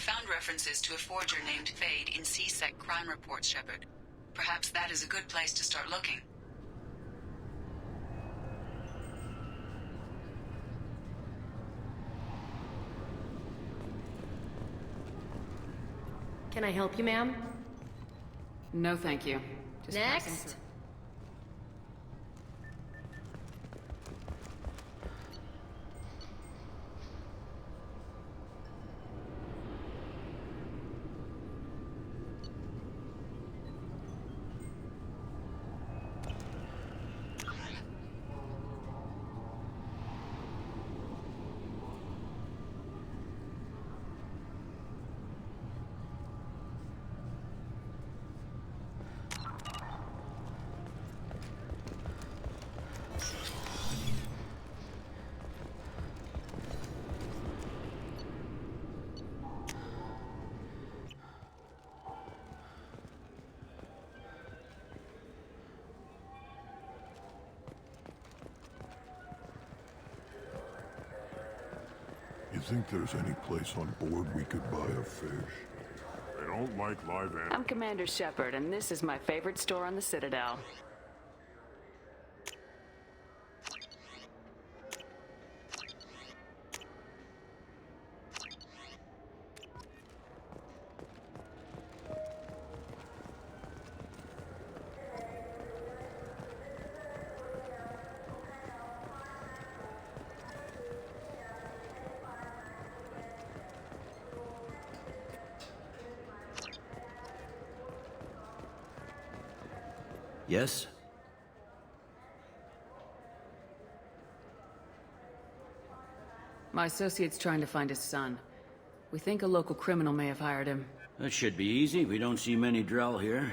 found references to a forger named Fade in C-Sec crime reports, Shepard. Perhaps that is a good place to start looking. Can I help you, ma'am? No, thank you. Just passing Next. through. You think there's any place on board we could buy a fish? I don't like live animals. I'm Commander Shepard, and this is my favorite store on the Citadel. Yes? My associate's trying to find his son. We think a local criminal may have hired him. That should be easy. We don't see many Drell here.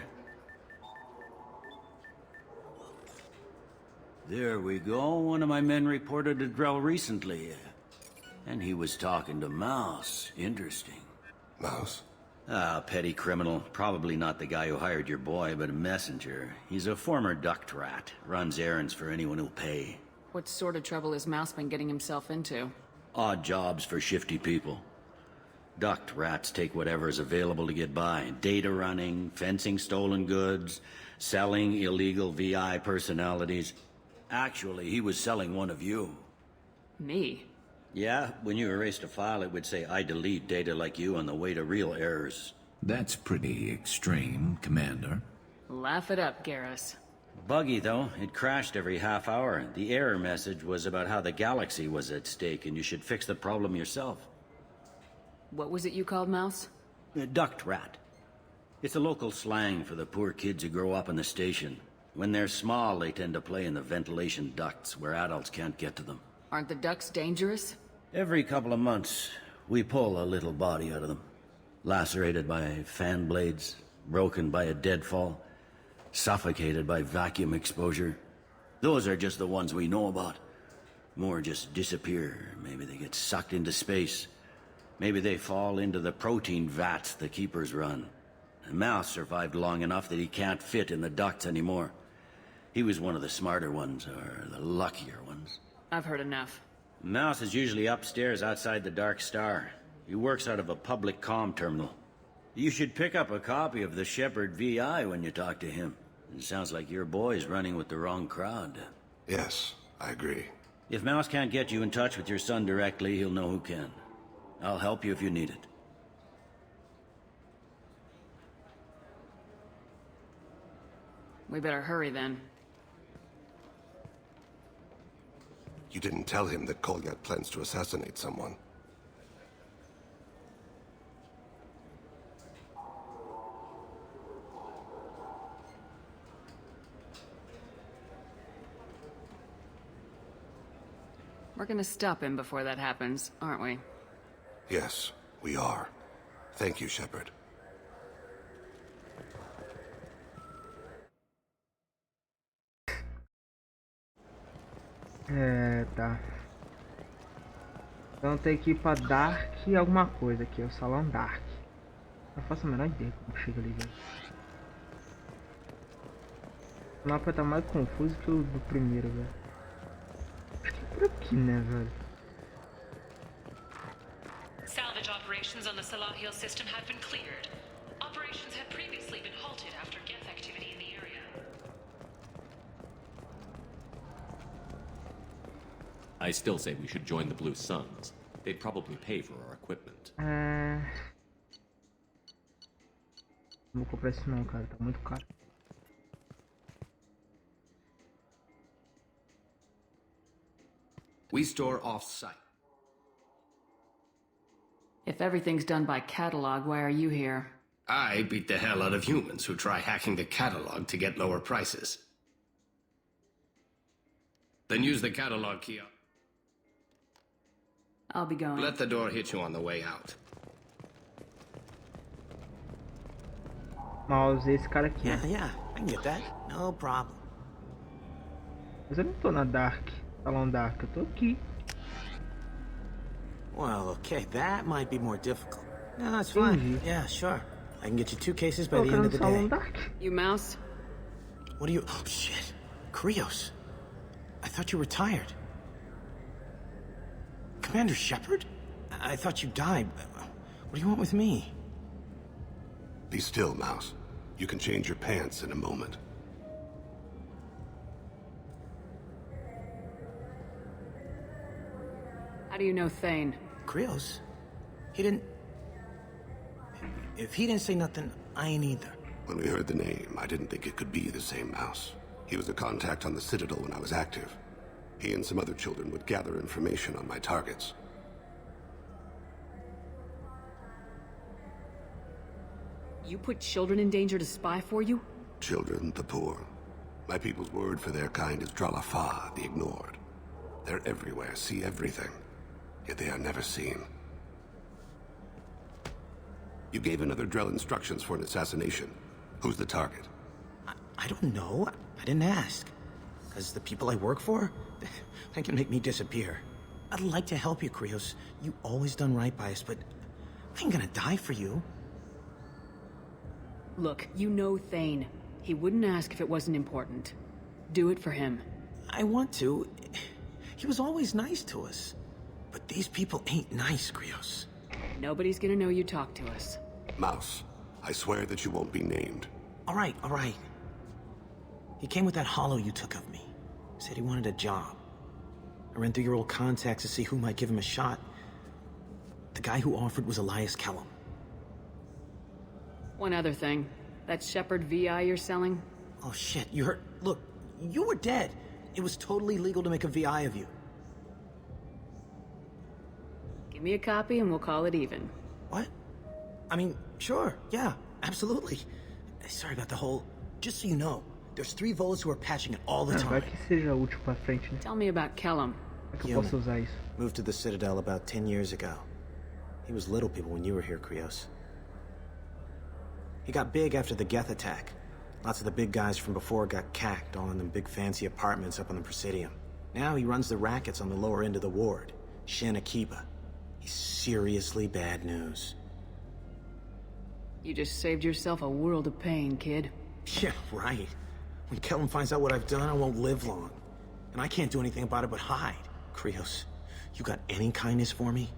There we go. One of my men reported a Drell recently. And he was talking to Mouse. Interesting. Mouse? Ah, petty criminal. Probably not the guy who hired your boy, but a messenger. He's a former duct rat. Runs errands for anyone who'll pay. What sort of trouble has Mouse been getting himself into? Odd jobs for shifty people. Duct rats take whatever is available to get by. Data running, fencing stolen goods, selling illegal VI personalities. Actually, he was selling one of you. Me? Yeah, when you erased a file, it would say, I delete data like you on the way to real errors. That's pretty extreme, Commander. Laugh it up, Garrus. Buggy, though. It crashed every half hour. The error message was about how the galaxy was at stake, and you should fix the problem yourself. What was it you called Mouse? A duct rat. It's a local slang for the poor kids who grow up in the station. When they're small, they tend to play in the ventilation ducts where adults can't get to them. Aren't the ducks dangerous? Every couple of months, we pull a little body out of them. Lacerated by fan blades, broken by a deadfall, suffocated by vacuum exposure. Those are just the ones we know about. More just disappear. Maybe they get sucked into space. Maybe they fall into the protein vats the keepers run. And Mouse survived long enough that he can't fit in the ducts anymore. He was one of the smarter ones, or the luckier ones. I've heard enough. Mouse is usually upstairs outside the Dark Star. He works out of a public comm terminal. You should pick up a copy of the Shepard VI when you talk to him. It sounds like your boy's running with the wrong crowd. Yes, I agree. If Mouse can't get you in touch with your son directly, he'll know who can. I'll help you if you need it. We better hurry then. You didn't tell him that Kolyat plans to assassinate someone. We're gonna stop him before that happens, aren't we? Yes, we are. Thank you, Shepard. Tá. Então tem que ir pra Dark alguma coisa aqui, o Salão Dark. Não faço a menor ideia como chega ali, velho. O mapa tá mais confuso que o do primeiro, velho. Acho que é por aqui, né, velho? Salvage operation Operations on the Salahil system have been cleared. Operations had previously been halted after Geth activity in the area. I still say we should join the Blue Suns. They'd probably pay for our equipment. Não vou comprar isso não, cara. Tá muito caro. We store off-site. If everything's done by catalog, why are you here? I beat the hell out of humans who try hacking the catalog to get lower prices. Then use the catalog key. I'll be going. Let the door hit you on the way out. Mouse, esse cara aqui. Yeah, I can get that. No problem. Mas eu não tô na Dark. Salão Dark, eu tô aqui. Well, okay, that might be more difficult. No, it's fine. Yeah, sure. I can get you 2 cases by the end of the day. Dark. You mouse? What do you... Oh, shit. Krios. I thought you were tired. Commander Shepard? I thought you died. What do you want with me? Be still, Mouse. You can change your pants in a moment. How do you know Thane? Krios? He didn't... If he didn't say nothing, I ain't either. When we heard the name, I didn't think it could be the same Mouse. He was a contact on the Citadel when I was active. He and some other children would gather information on my targets. You put children in danger to spy for you? Children, the poor. My people's word for their kind is Dralafa, the ignored. They're everywhere, see everything. Yet they are never seen. You gave another Drell instructions for an assassination. Who's the target? I don't know. I didn't ask. Because the people I work for, they can make me disappear. I'd like to help you, Krios. You always done right by us, but I ain't gonna die for you. Look, you know Thane. He wouldn't ask if it wasn't important. Do it for him. I want to. He was always nice to us. But these people ain't nice, Krios. Nobody's gonna know you talk to us. Mouse, I swear that you won't be named. All right. He came with that hollow you took of me. Said he wanted a job. I ran through your old contacts to see who might give him a shot. The guy who offered was Elias Kellum. One other thing. That Shepard VI you're selling? Oh shit, you heard... Look, you were dead. It was totally legal to make a VI of you. Give me a copy and we'll call it even. What? I mean, sure, yeah, absolutely. Sorry about the whole... Just so you know, there's 3 Volas who are patching it all the Vai time. que seja útil pra frente, né? Tell me about Kellum. Como é que eu posso usar isso? Moved to the Citadel about 10 years ago. He was little people when you were here, Krios. He got big after the Geth attack. Lots of the big guys from before got cacked, all in them big fancy apartments up on the Presidium. Now he runs the rackets on the lower end of the ward, Shin Akiba. He's seriously bad news. You just saved yourself a world of pain, kid. Yeah, right. When Kellum finds out what I've done, I won't live long. And I can't do anything about it but hide. Krios, you got any kindness for me?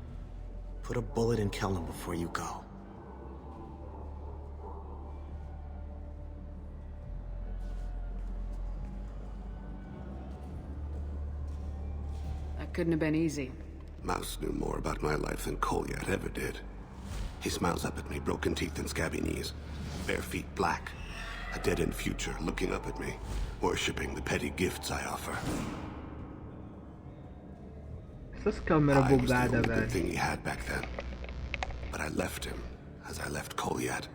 Put a bullet in Kellum before you go. That couldn't have been easy. Mouse knew more about my life than Kolyat ever did. He smiles up at me, broken teeth and scabby knees. Bare feet black. A dead-end future looking up at me, worshipping the petty gifts I offer. Essas câmeras I was the bugadas, only good velho. thing he had back then. But I left him, as I left Kolyat.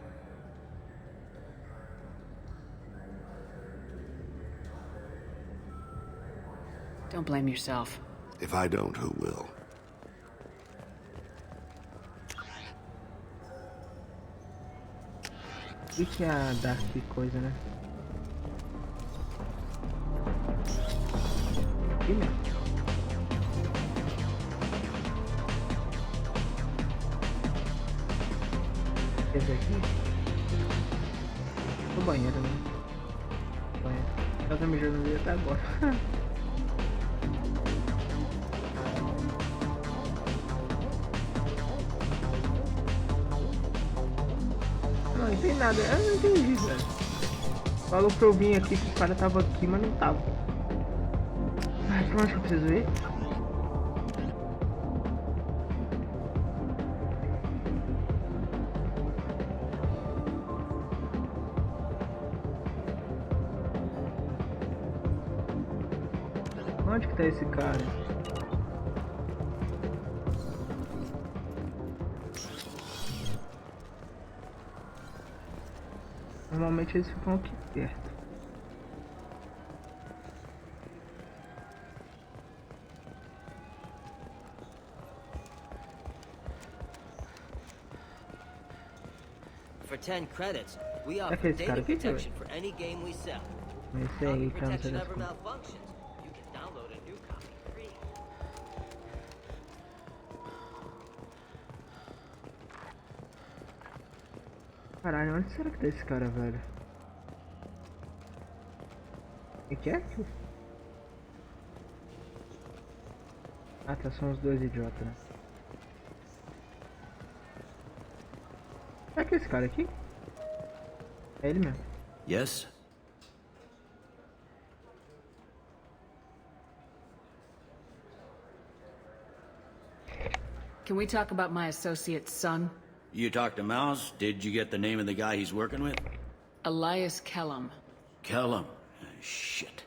Don't blame yourself. If I don't, who will? O que é a Dark coisa, né? Aqui mesmo. Quer ver aqui? No banheiro, né? Banheiro. Eu tô mijando ali até agora. tem nada. Eu não entendi, velho. Falou pra eu vir aqui que o cara tava aqui, mas não tava. Ai, pra onde que eu preciso ir? Onde que tá esse cara? Normalmente eles ficam aqui perto. For 10 credits, we offer Aquele cara data aqui, protection for any game we sell. Esse aí, Copy que eu não sei protection das ever coisas. malfunctions, you can download a new copy free. Caralho, onde será que tá esse cara, velho? O que é? Ah, tá, são os dois idiotas, né? Será que é esse cara aqui? É ele mesmo. Yes? Can we talk about my associate's son? You talked to Mouse? Did you get the name of the guy he's working with? Elias Kellum. Kellum. Shit.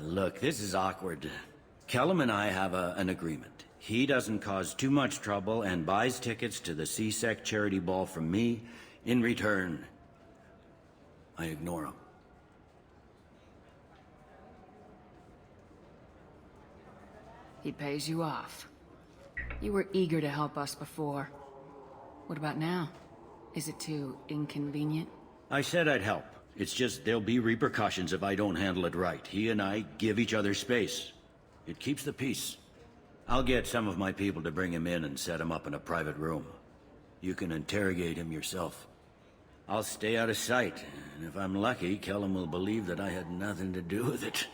Look, this is awkward. Kellum and I have an agreement. He doesn't cause too much trouble and buys tickets to the CSEC charity ball from me. In return, I ignore him. He pays you off. You were eager to help us before. What about now? Is it too inconvenient? I said I'd help. It's just there'll be repercussions if I don't handle it right. He and I give each other space. It keeps the peace. I'll get some of my people to bring him in and set him up in a private room. You can interrogate him yourself. I'll stay out of sight, and if I'm lucky, Kellum will believe that I had nothing to do with it.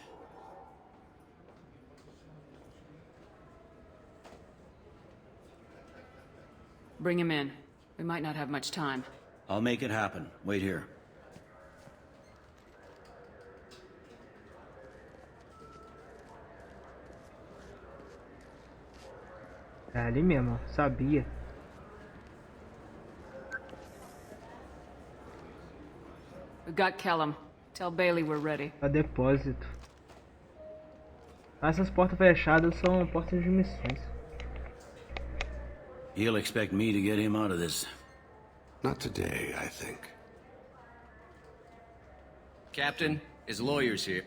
Bring him in. We might not have much time. I'll make it happen. Wait here. É ali mesmo, ó. Sabia. We've got Kellum. Tell Bailey we're ready. A depósito. Essas portas fechadas são portas de missões. He'll expect me to get him out of this. Not today, I think. Captain, his lawyer's here.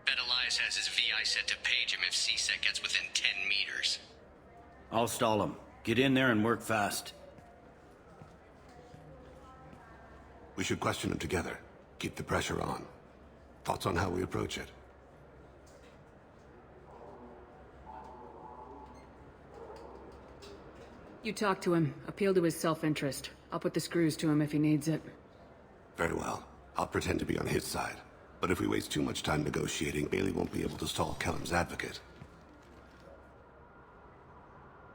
Bet Elias has his VI set to page him if CSEC gets within 10 meters. I'll stall him. Get in there and work fast. We should question him together. Keep the pressure on. Thoughts on how we approach it? You talk to him. Appeal to his self-interest. I'll put the screws to him if he needs it. Very well. I'll pretend to be on his side. But if we waste too much time negotiating, Bailey won't be able to stall Kellum's advocate.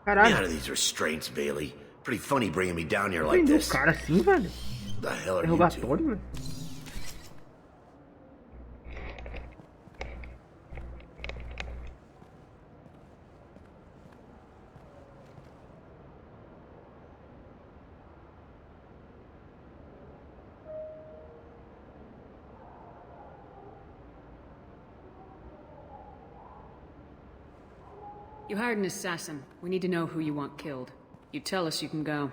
Get out Caralho. of these restraints, Bailey. Pretty funny bringing me down here like Prendeu o this. cara assim, velho. The hell are you two? Interrogatório, velho. You hired an assassin. We need to know who you want killed. You tell us, you can go.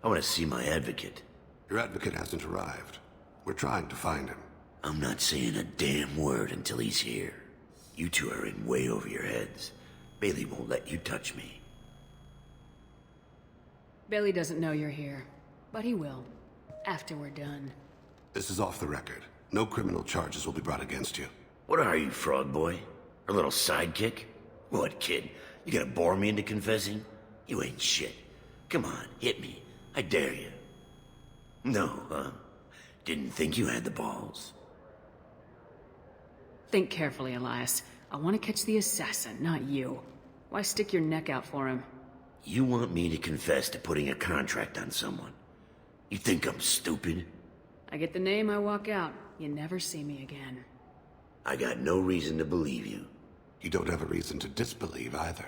I want to see my advocate. Your advocate hasn't arrived. We're trying to find him. I'm not saying a damn word until he's here. You two are in way over your heads. Bailey won't let you touch me. Bailey doesn't know you're here, but he will. After we're done. This is off the record. No criminal charges will be brought against you. What are you, frog boy? A little sidekick? What, kid? You gonna bore me into confessing? You ain't shit. Come on, hit me. I dare you. No, huh? Didn't think you had the balls. Think carefully, Elias. I want to catch the assassin, not you. Why stick your neck out for him? You want me to confess to putting a contract on someone? You think I'm stupid? I get the name, I walk out. You never see me again. I got no reason to believe you. You don't have a reason to disbelieve either.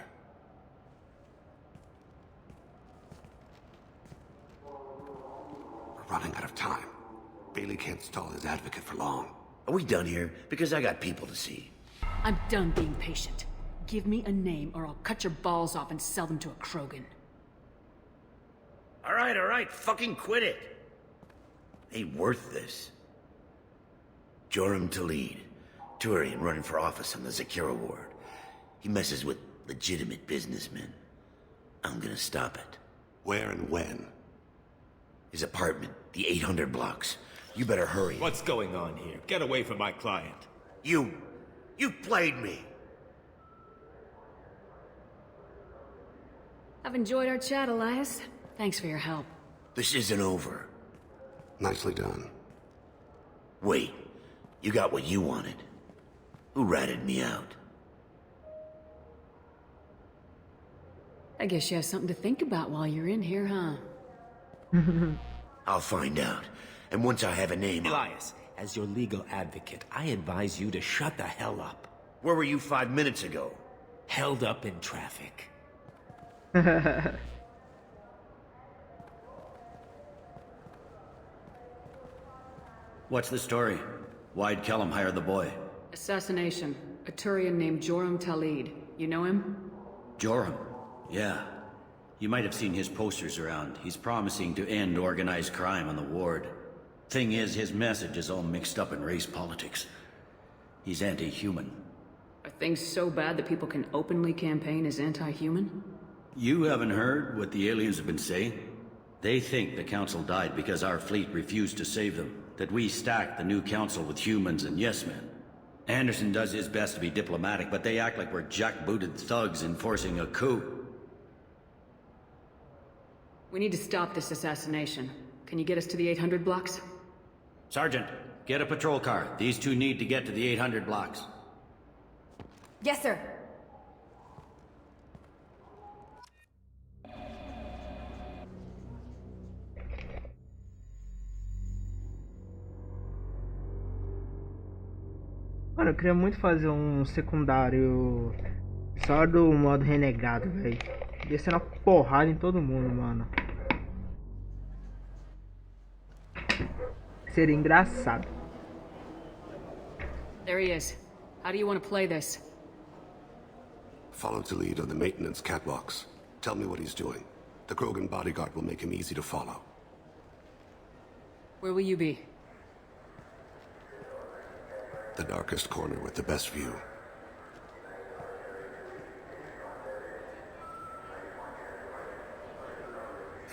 We're running out of time. Bailey can't stall his advocate for long. Are we done here? Because I got people to see. I'm done being patient. Give me a name or I'll cut your balls off and sell them to a Krogan. All right, fucking quit it. Ain't worth this. Joram Talid, Turian running for office on the Zakira ward. He messes with legitimate businessmen. I'm gonna stop it. Where and when? His apartment, the 800 blocks. You better hurry. What's going on here? Get away from my client. You played me. I've enjoyed our chat, Elias. Thanks for your help. This isn't over. Nicely done. Wait, you got what you wanted. Who ratted me out? I guess you have something to think about while you're in here, huh? I'll find out. And once I have a name... Elias, as your legal advocate, I advise you to shut the hell up. Where were you 5 minutes ago? Held up in traffic. What's the story? Why'd Kellum hire the boy? Assassination. A Turian named Joram Talid. You know him? Joram? Yeah. You might have seen his posters around. He's promising to end organized crime on the ward. Thing is, his message is all mixed up in race politics. He's anti-human. Are things so bad that people can openly campaign as anti-human? You haven't heard what the aliens have been saying? They think the council died because our fleet refused to save them. That we stacked the new council with humans and yes-men. Anderson does his best to be diplomatic, but they act like we're jackbooted thugs enforcing a coup. We need to stop this assassination. Can you get us to the 800 blocks? Sergeant, get a patrol car. These two need to get to the 800 blocks. Yes, sir. Mano, eu queria muito fazer um secundário só do modo renegado, velho. Descendo a porrada em todo mundo, mano. Seria engraçado. There he is. How do you want to play this? Follow Talid on the maintenance catwalks. Tell me what he's doing. The Krogan bodyguard will make him easy to follow. Where will you be? The darkest corner with the best view.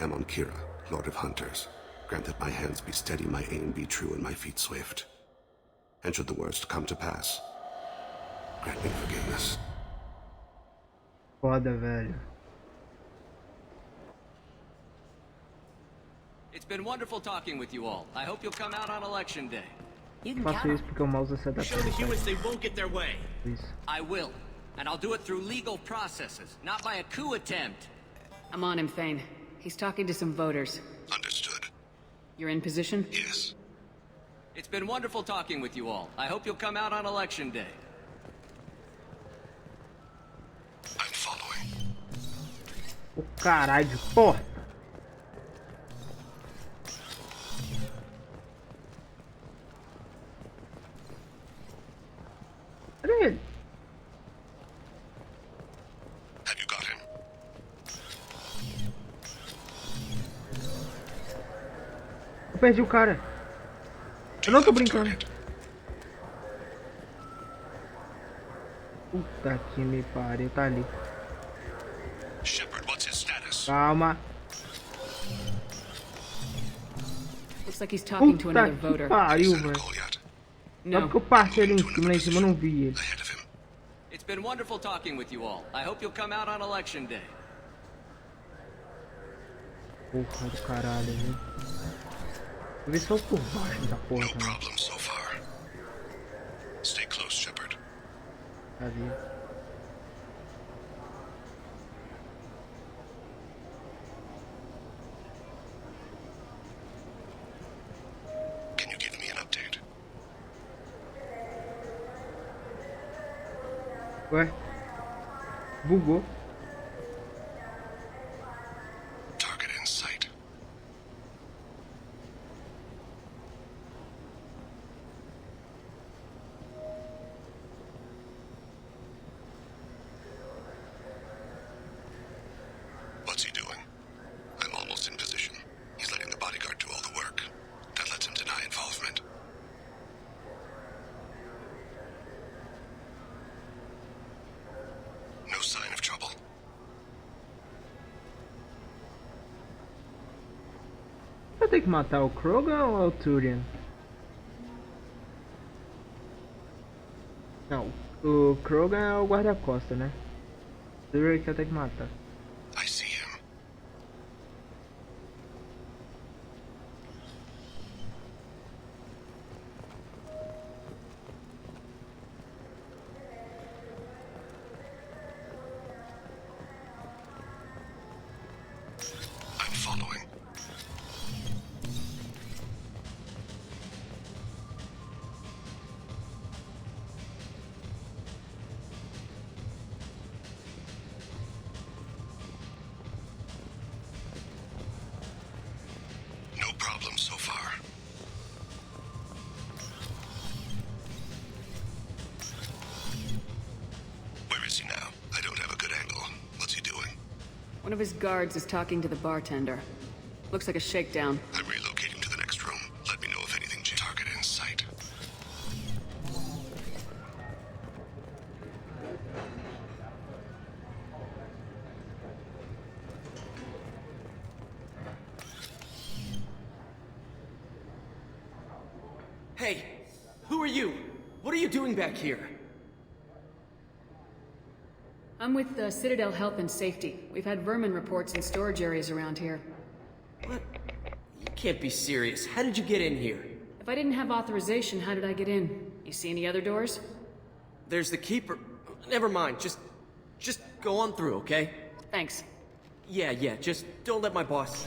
Amon Kira, Lord of Hunters. Grant that my hands be steady, my aim be true, and my feet swift. And should the worst come to pass, grant me forgiveness. Foda, velho. It's been wonderful talking with you all. I hope you'll come out on election day. Faço isso porque o mouse se adapta. Show the humans they won't get their way. Isso. I will. And I'll do it through legal processes, not by a coup attempt. I'm on him, Thane. He's talking to some voters. Understood. You're in position? Yes. It's been wonderful talking with you all. I hope you'll come out on election day. I'm following. O caralho de porta. Cadê ele? Have you got him? Eu perdi o cara. Eu não tô brincando. Puta que me pariu, tá ali. Shepard, what's his status? Calma. Looks like he's talking to Puta another que voter. pariu, velho. Só porque eu passei ali em cima, eu não vi ele. It's been wonderful talking with you all. I hope you'll come out on election day. Porra do caralho, viu? Vou ver se eu por baixo da porra No também. problem so far. Stay close, Shepard. Cadê? Ué? Bugou. Target in sight. What's he doing? I'm almost in position. He's letting the bodyguard do all the work. That lets him deny involvement. No sign of trouble. Eu tenho que matar o Krogan ou o Turian? Não, o Krogan é o guarda-costa, né? O Turian que eu tenho que matar. I see him. I'm following. No problem so far. Where is he now? I don't have a good angle. What's he doing? One of his guards is talking to the bartender. Looks like a shakedown. I'm relocating to the next room. Let me know if anything target in sight. Hey, who are you? What are you doing back here? I'm with Citadel Health and Safety. We've had vermin reports in storage areas around here. What? You can't be serious. How did you get in here? If I didn't have authorization, how did I get in? You see any other doors? There's the keeper. Never mind. Just go on through, okay? Thanks. Yeah, just don't let my boss...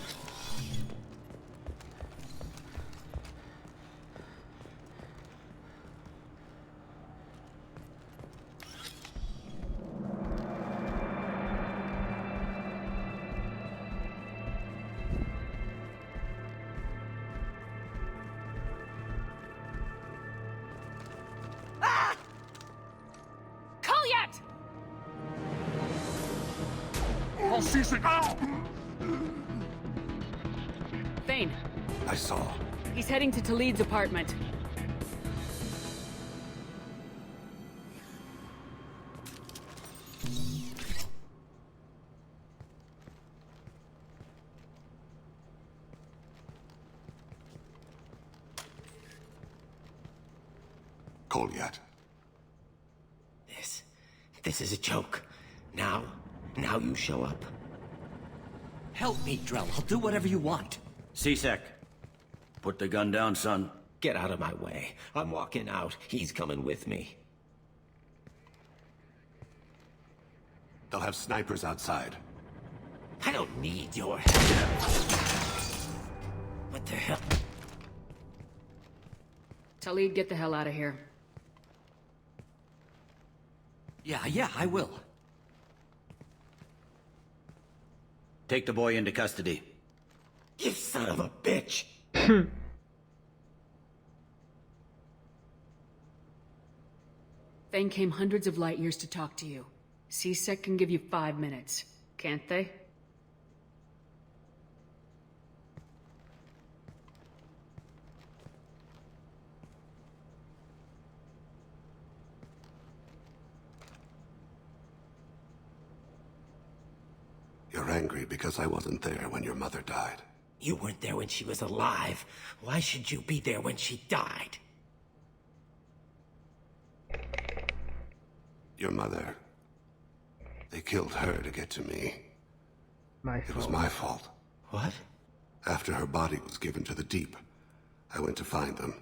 Thane. I saw. He's heading to Talid's apartment. Kolyat. This is a joke. Now you show up. Help me, Drell. I'll do whatever you want. C-Sec. Put the gun down, son. Get out of my way. I'm walking out. He's coming with me. They'll have snipers outside. I don't need your help. What the hell? Talid, get the hell out of here. Yeah, I will. Take the boy into custody. You son of a bitch! Thane came hundreds of light years to talk to you. C-Sec can give you 5 minutes, can't they? You're angry because I wasn't there when your mother died. You weren't there when she was alive. Why should you be there when she died? Your mother... They killed her to get to me. It was my fault. What? After her body was given to the Deep, I went to find them.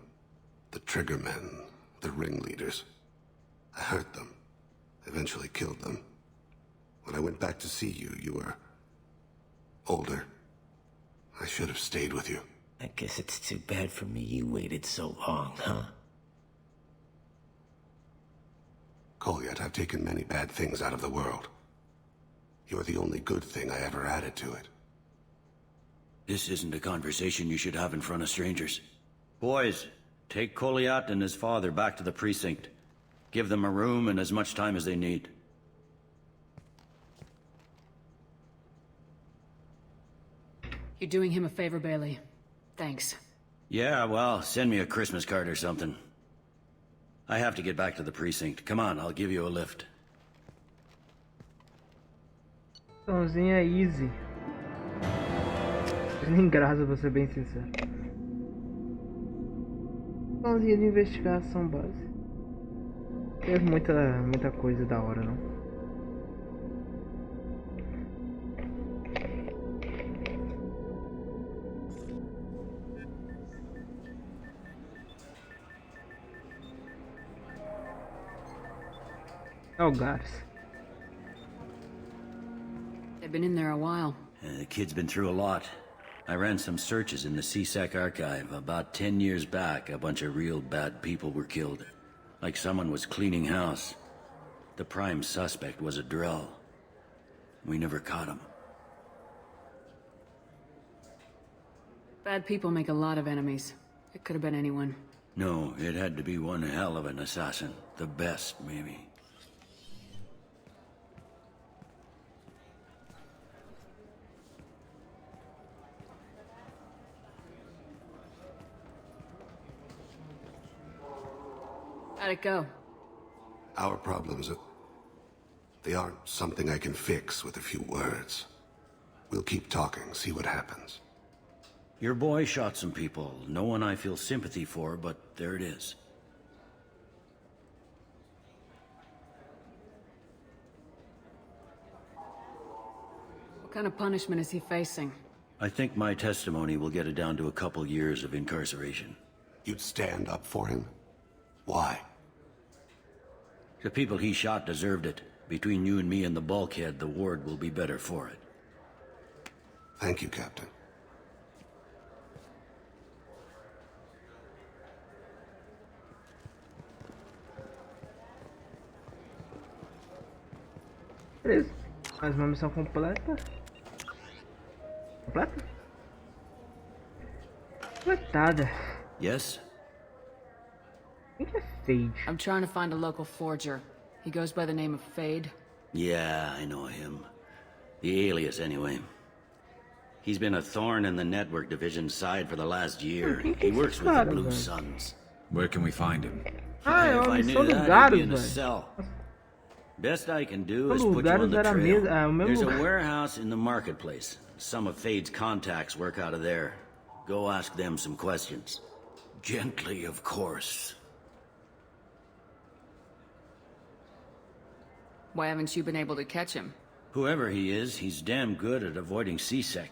The Triggermen, the ringleaders. I hurt them. Eventually killed them. When I went back to see you, you were... older. I should have stayed with you. I guess it's too bad for me you waited so long, huh? Kolyat, I've taken many bad things out of the world. You're the only good thing I ever added to it. This isn't a conversation you should have in front of strangers. Boys, take Kolyat and his father back to the precinct. Give them a room and as much time as they need. You're doing him a favor, Bailey. Thanks. Yeah, well, send me a Christmas card or something. I have to get back to the precinct. Come on, I'll give you a lift. Missãozinha é easy. Nem graça, pra ser bem sincero. Missãozinha de investigação base. Teve muita coisa da hora, não. Oh, guys. They've been in there a while. The kid's been through a lot. I ran some searches in the CSEC archive. About 10 years back, a bunch of real bad people were killed. Like someone was cleaning house. The prime suspect was a Drell. We never caught him. Bad people make a lot of enemies. It could have been anyone. No, it had to be one hell of an assassin. The best, maybe. How'd it go? Our problems, they aren't something I can fix with a few words. We'll keep talking, see what happens. Your boy shot some people. No one I feel sympathy for, but there it is. What kind of punishment is he facing? I think my testimony will get it down to a couple years of incarceration. You'd stand up for him? Why? The people he shot deserved it. Between you and me and the bulkhead, the ward will be better for it. Thank you, Captain. Beleza. Mais uma missão completa. Completa? Completada. Yes? Quem que é Fade? I'm trying to find a local forger. He goes by the name of Fade. Yeah, I know him. The alias, anyway. He's been a thorn in the network division's side for the last year. He works with the Blue Suns. Where can we find him? If I knew that, he'd be in a cell. Best I can do is put you on the trail. There's a warehouse in the marketplace. Some of Fade's contacts work out of there. Go ask them some questions. Gently, of course. Why haven't you been able to catch him? Whoever he is, he's damn good at avoiding CSEC.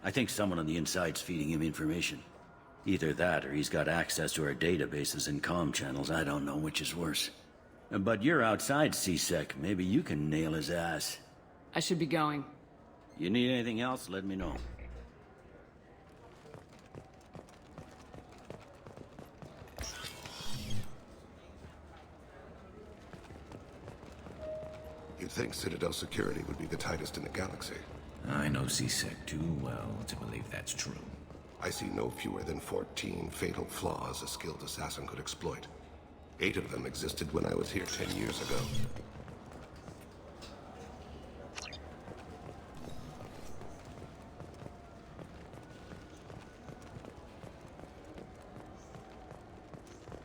I think someone on the inside's feeding him information. Either that, or he's got access to our databases and comm channels. I don't know which is worse. But you're outside CSEC. Maybe you can nail his ass. I should be going. You need anything else, let me know. You'd think Citadel security would be the tightest in the galaxy. I know CSEC too well to believe that's true. I see no fewer than 14 fatal flaws a skilled assassin could exploit. 8 of them existed when I was here 10 years ago.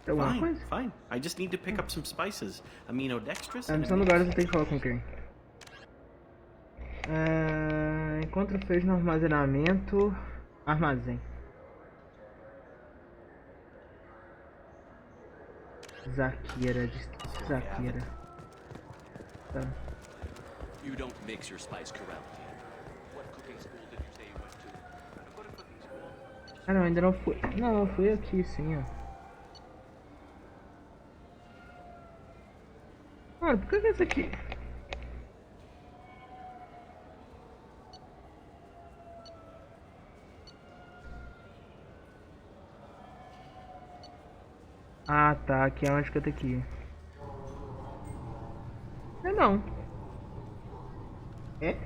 Fine, fine. I just need to pick up some spices. Aminodextrous. A missão do guarda você tem que falar com quem? Encontre o Fade no armazenamento. Armazém. Zakira. Zakira. Tá. You don't mix your spice correctly. What cooking school did you say you went to? Ah não, ainda não fui. Não, eu fui aqui sim, ó. Mano, por que é isso aqui? Ah tá, aqui é onde que eu tenho que ir. Não. É?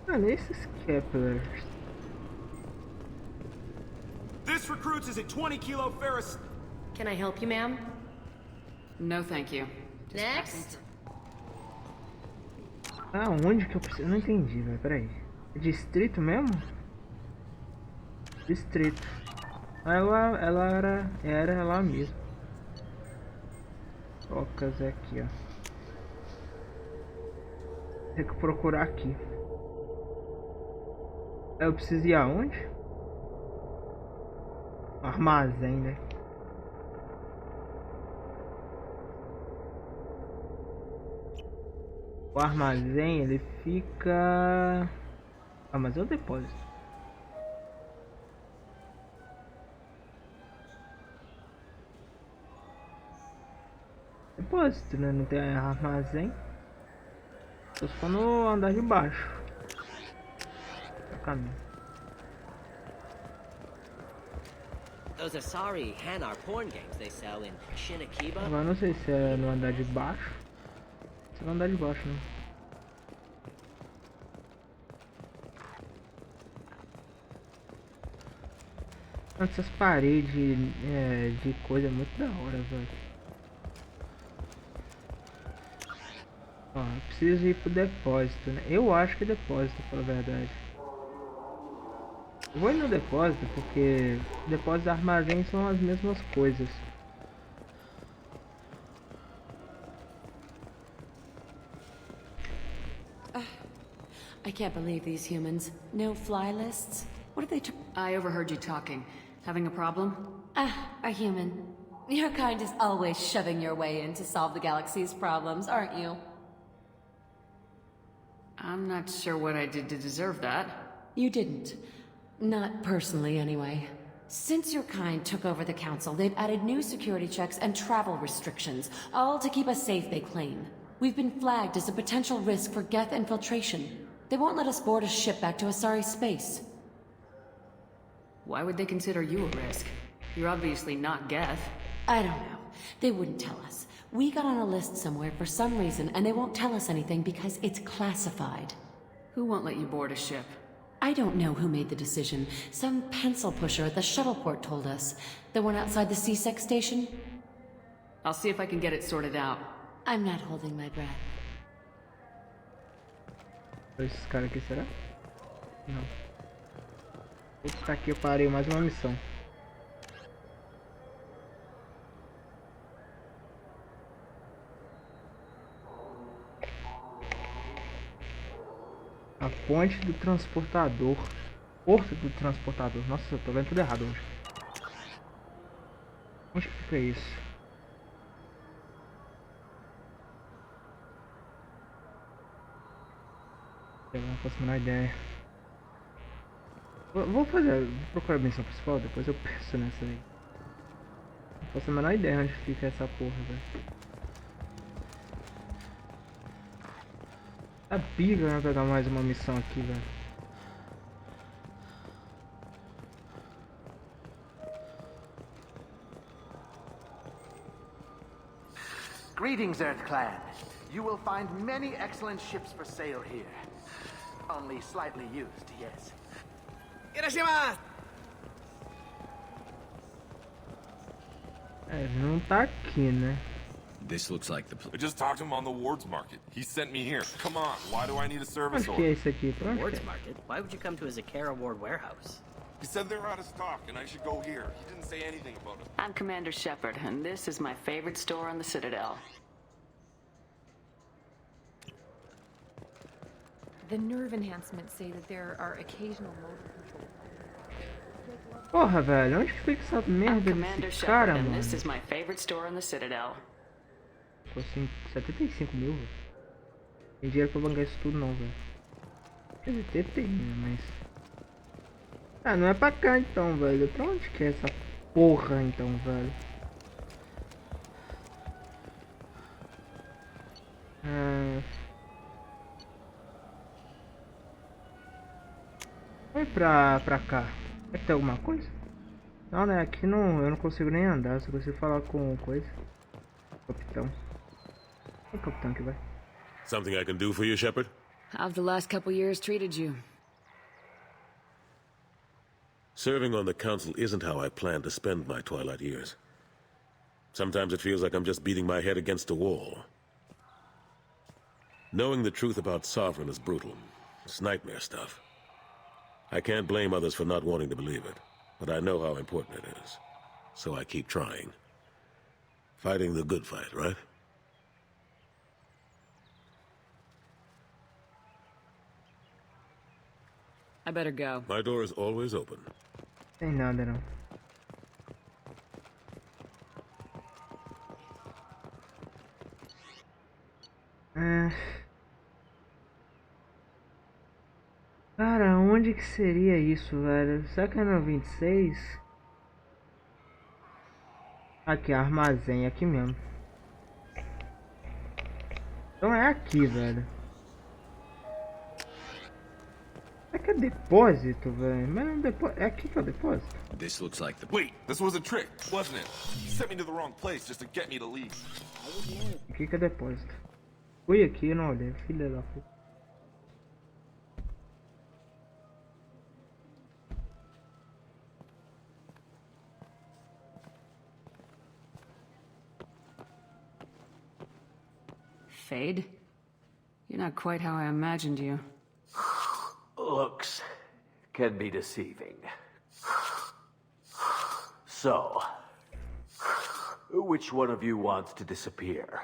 Mano, esses Keplers. This recruits is a 20-kilo ferrous. Can I help you, ma'am? No, thank you. Next. Ah, onde que eu preciso? Não entendi, velho. Peraí. É distrito mesmo? Distrito. Ela era lá mesmo. Trocas aqui, ó. Tem que procurar aqui. Eu preciso ir aonde? Armazém, né? O armazém, ele fica... Ah, mas é o depósito. Depósito, né? Não tem armazém. Só se for no andar de baixo. É o caminho. Those Asari Hanar porn games they sell in Shinakiba. Agora não sei se é no andar de baixo. Se é no andar de baixo, né? Essas paredes de coisa é muito da hora, velho. Ó, eu preciso ir pro depósito, né? Eu acho que é depósito, pela verdade. Eu vou ir no depósito porque depósito e armazém são as mesmas coisas. I can't believe these humans. No fly lists? What are they I overheard you talking. Having a problem? A human. Your kind is always shoving your way in to solve the galaxy's problems, aren't you? I'm not sure what I did to deserve that. You didn't. Not personally, anyway. Since your kind took over the Council, they've added new security checks and travel restrictions, all to keep us safe, they claim. We've been flagged as a potential risk for Geth infiltration. They won't let us board a ship back to Asari space. Why would they consider you a risk? You're obviously not Geth. I don't know. They wouldn't tell us. We got on a list somewhere for some reason, and they won't tell us anything because it's classified. Who won't let you board a ship? I don't know who made the decision. Some pencil pusher at the shuttle port told us. The one outside the C-Sec station? I'll see if I can get it sorted out. I'm not holding my breath. Esses caras aqui, será? Não. Opa, aqui eu parei mais uma missão. A ponte do transportador. Porto do transportador. Nossa, eu tô vendo tudo errado hoje. Onde que fica isso? Eu não faço a menor ideia. Vou procurar a missão principal, depois eu penso nessa aí. Não faço a menor ideia onde fica essa porra, velho. Sabia que eu ia pegar mais uma missão aqui, velho. Greetings, Earth Clan. You will find many excellent ships for sale here. Only slightly used, yes. É, não tá aqui, né? This looks like the I just talked to him on the Wards Market. He sent me here. Come on, why do I need a service Onde que é order? isso aqui? Pra onde que Ward's é? Market? Why would you come to a Zakara Ward warehouse? He said they're out of stock and I should go here. He didn't say anything about it. I'm Commander Shepard, and this is my favorite store on the Citadel. The nerve enhancements say that there are occasional motor control. Porra, velho, onde que fica essa merda Commander desse Shepard, cara, and mano? this is my favorite store on the Citadel. Tô assim, 75 mil, velho. Tem dinheiro pra bancar isso tudo não, velho. Quer dizer, tem, né, mas... Ah, não é pra cá então, velho. Pra onde que é essa porra então, velho? Vai pra cá. Será que tem alguma coisa? Não, né? Aqui não, eu não consigo nem andar, só consigo falar com coisa. Capitão. É o capitão que vai. Something I can do for you, Shepard? How've the last couple years treated you? Serving on the council isn't how I plan to spend my twilight years. Sometimes it feels like I'm just beating my head against a wall. Knowing the truth about Sovereign is brutal. It's nightmare stuff. I can't blame others for not wanting to believe it, but I know how important it is. So I keep trying. Fighting the good fight, right? I better go. My door is always open. Tem nada não. Cara, onde que seria isso, velho? Será que é no 26? Aqui, armazém, aqui mesmo. Então é aqui, velho. É que é depósito, velho. Mas não é aqui que é o depósito. This looks like the... Wait, this was a trick, wasn't it? You sent me to the wrong place just to get me to leave. Aqui que é depósito. Fui aqui e não olhei, filha da puta. Fade? You're not quite how I imagined you. Looks can be deceiving. So, which one of you wants to disappear?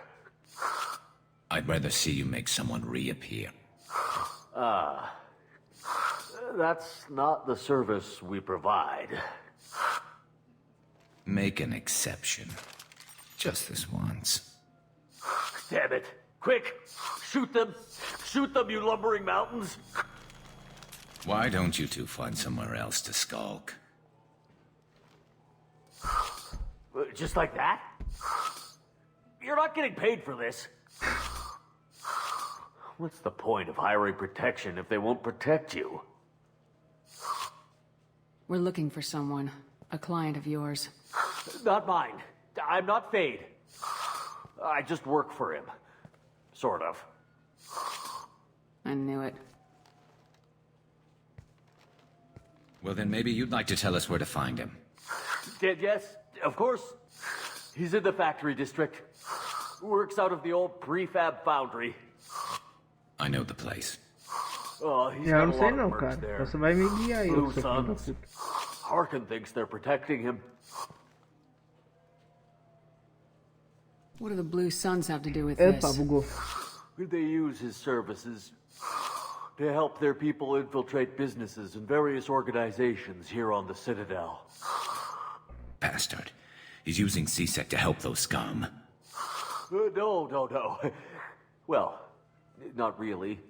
I'd rather see you make someone reappear. That's not the service we provide. Make an exception. Just this once. Damn it. Quick! Shoot them! Shoot them, you lumbering mountains! Why don't you two find somewhere else to skulk? Just like that? You're not getting paid for this. What's the point of hiring protection if they won't protect you? We're looking for someone. A client of yours. Not mine. I'm not Fade. I just work for him. Sort of. I knew it. Well, then maybe you'd like to tell us where to find him. Yes, of course. He's in the factory district. Works out of the old prefab foundry. I know the place. Oh, he's Eu got não a sei lot não, of mercs cara. there. Você vai me guiar aí, Blue seu filho da Suns. puta. Harkin thinks they're protecting him. What do the Blue Suns have to do with Epa, this? bugou. They use his services to help their people infiltrate businesses and various organizations here on the Citadel. Bastard. He's using CSEC to help those scum. No. Well, not really.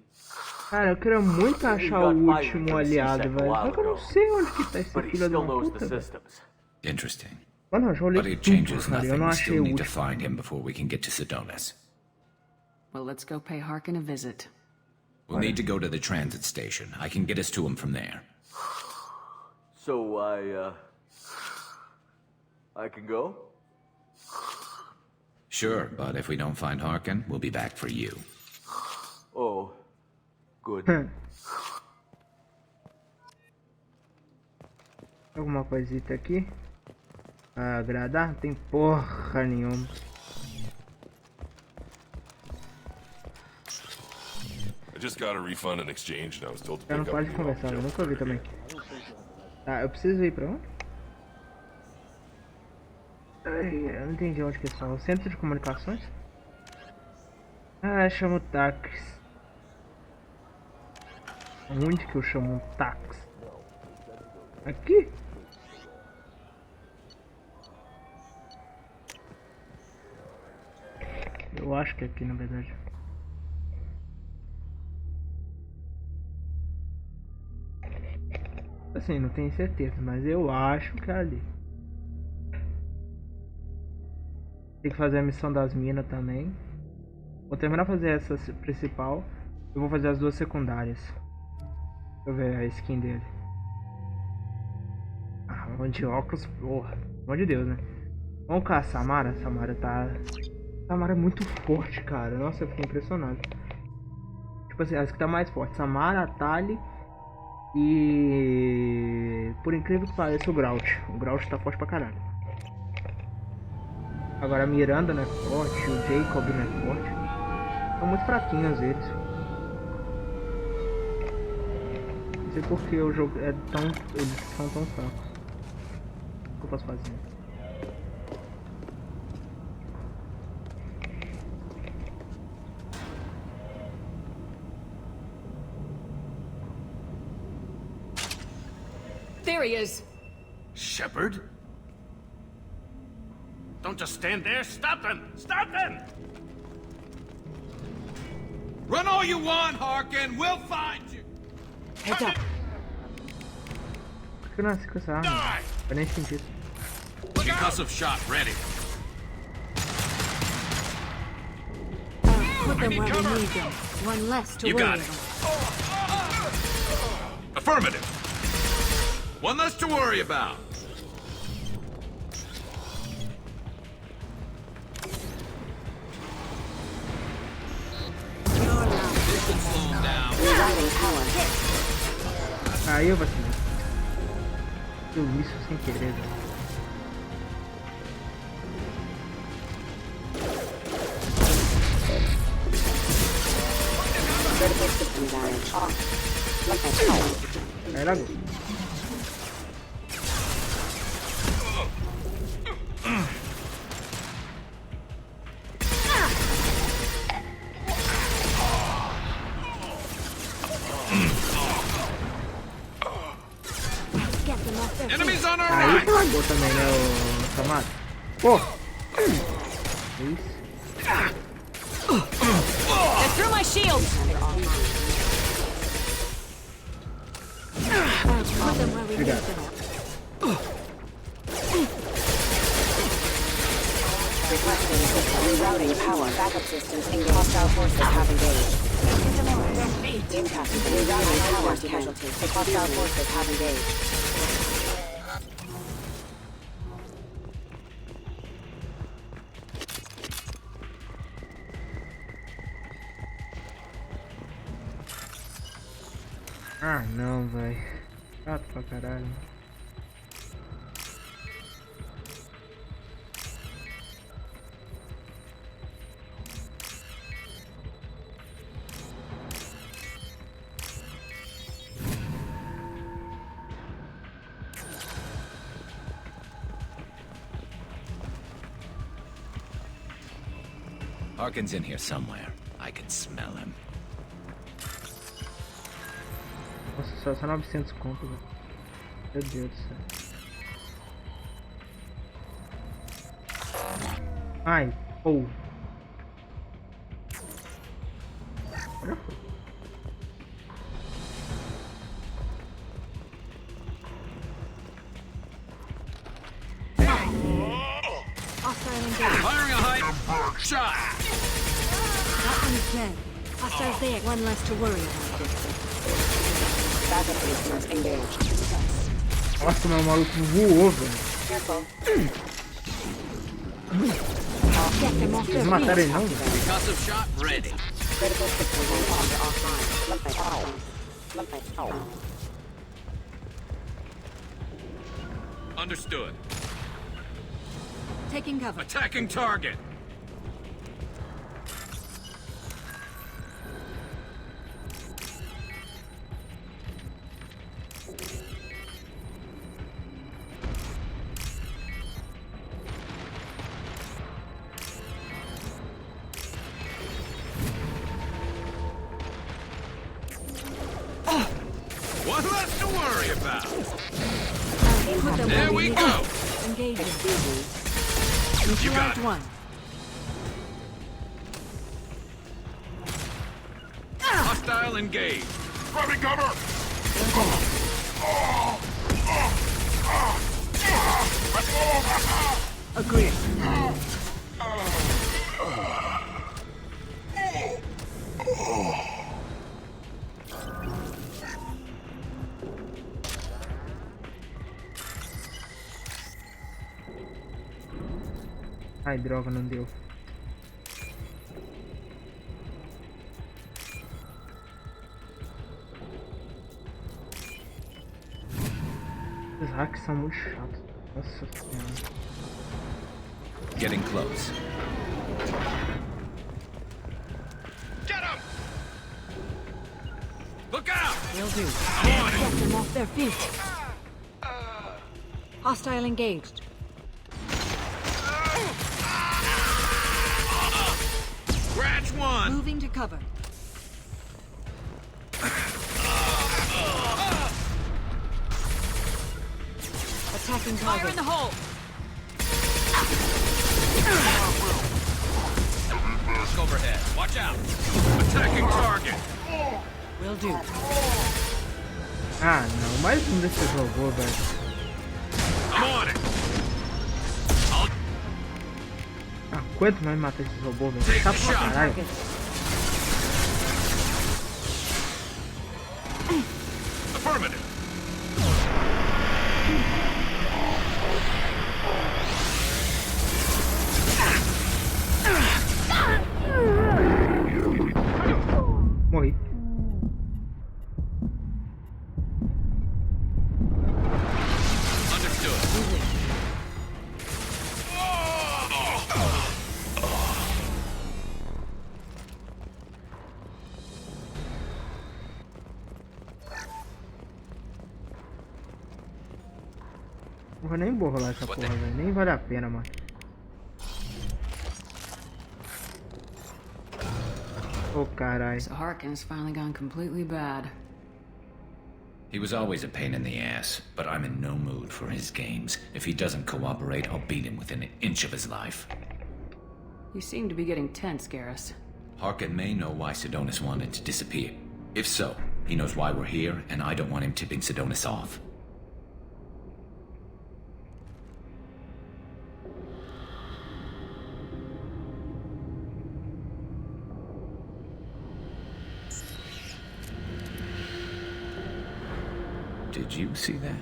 Cara, eu queria muito achar o último aliado, velho. Só que eu não sei onde que tá esse But he filho da still knows puta, the velho. systems. Interesting. Mano, eu já But olhei it tudo, changes cara. Eu nothing. não We achei still o need to último. find him before we can get to Sedonis. Well, let's go pay Harkin a visit. We'll need to go to the transit station. I can get us to him from there. So I can go? Sure, but if we don't find Harkin, we'll be back for you. Oh, good. Alguma coisita aqui? Agradar? Não tem porra nenhuma. I just got a refund in exchange and I was told to Já não pick up pode a new conversar, eu object. nunca ouvi também. Tá, eu preciso ir pra onde? Ai, eu não entendi onde que é só. O centro de comunicações? Ah, chamo táxi. Onde que eu chamo um táxi? Aqui? Eu acho que é aqui, na verdade. Assim, não tenho certeza, mas eu acho que é ali. Tem que fazer a missão das minas também. Vou terminar de fazer essa principal. Eu vou fazer as duas secundárias. Deixa eu ver a skin dele. de óculos, porra. Pelo amor de Deus, né? Vamos com a Samara. Samara é muito forte, cara. Nossa, eu fiquei impressionado. Tipo assim, as que tá mais forte. Samara, a Tali e... Por incrível que pareça, o Grout. O Grout tá forte pra caralho. Agora a Miranda não é forte, o Jacob não é forte. São muito fraquinhos eles. Não sei porque o jogo é tão... Eles são tão fracos. O que eu posso fazer? There he is. Shepard? Don't just stand there. Stop them! Stop them! Run all you want, Harkin. We'll find you. Heads up. Por que eu nasci com essa arma? Eu nem senti isso. Concussive shot ready. Put them where we need them. One less to You worry got it. Affirmative. One less to worry about. Aí eu vacilei. Eu vi isso sem querer, velho. Era gol. Enemies on our Aí right. cagou também, né, o Samara? Pô! Isso. They're through my shield. Put them where we need Obrigado. them. Rerouting power. Backup systems engaged. Hostile forces have engaged. Impact. Rerouting power to casualties. Hostile forces have engaged. Ah, não, velho. Chato pra caralho. Harkin's in here somewhere. I can smell him. Nossa, só 900 conto, velho. Meu Deus do céu. Ai, ou. Firing a high shot. That one's dead. Hostiles there. One less to worry about. Backup systems engaged. Nossa, meu maluco voou, velho. Careful. Get them off Vocês their mataram feet. ele não, velho? Concussive shot ready. Critical systems offline. Understood. Taking cover. Attacking target. One less to worry about. Put them There where we need go. them. Engaging. You got Neutralized it. one. Hostile engaged. Grabbing cover. Agreed. Ai, droga, não deu. Os hacks são muito chatos. Nossa senhora. Getting close. Get him! Look out! Will do. Get them off their feet. Hostile engaged. Scratch one! Moving to cover. Attacking target. Fire in the hole! Look overhead. Watch out! Attacking target! Will do. Ah, não. Mais um desses robôs, velho. I'm on it! Ah, quanto mais matar esses robôs, velho? Chato pra caralho. Affirmative! Morri. Não vou nem borrolar essa porra, velho. Nem vale a pena, mano. Oh, carai. So Harkin's finally gone completely bad. He was always a pain in the ass, but I'm in no mood for his games. If he doesn't cooperate, I'll beat him within an inch of his life. You seem to be getting tense, Garrus. Harkin may know why Sedonis wanted to disappear. If so, he knows why we're here, and I don't want him tipping Sedonis off. Did you see that?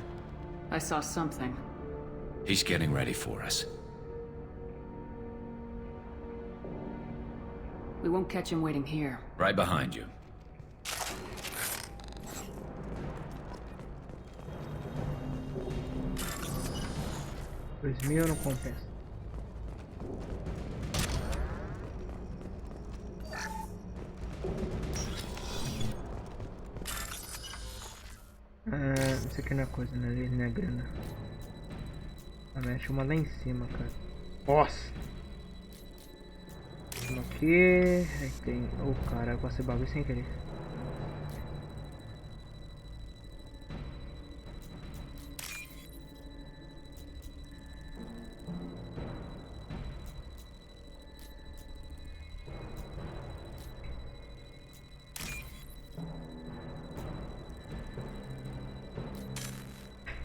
I saw something. He's getting ready for us. We won't catch him waiting here. Right behind you. $2.000 não compensa. Isso aqui não é coisa, né? Não é grana. Ah, mexe uma lá em cima, cara. Nossa! Uma aqui. Aí tem. Oh, cara, eu passei bagulho sem querer.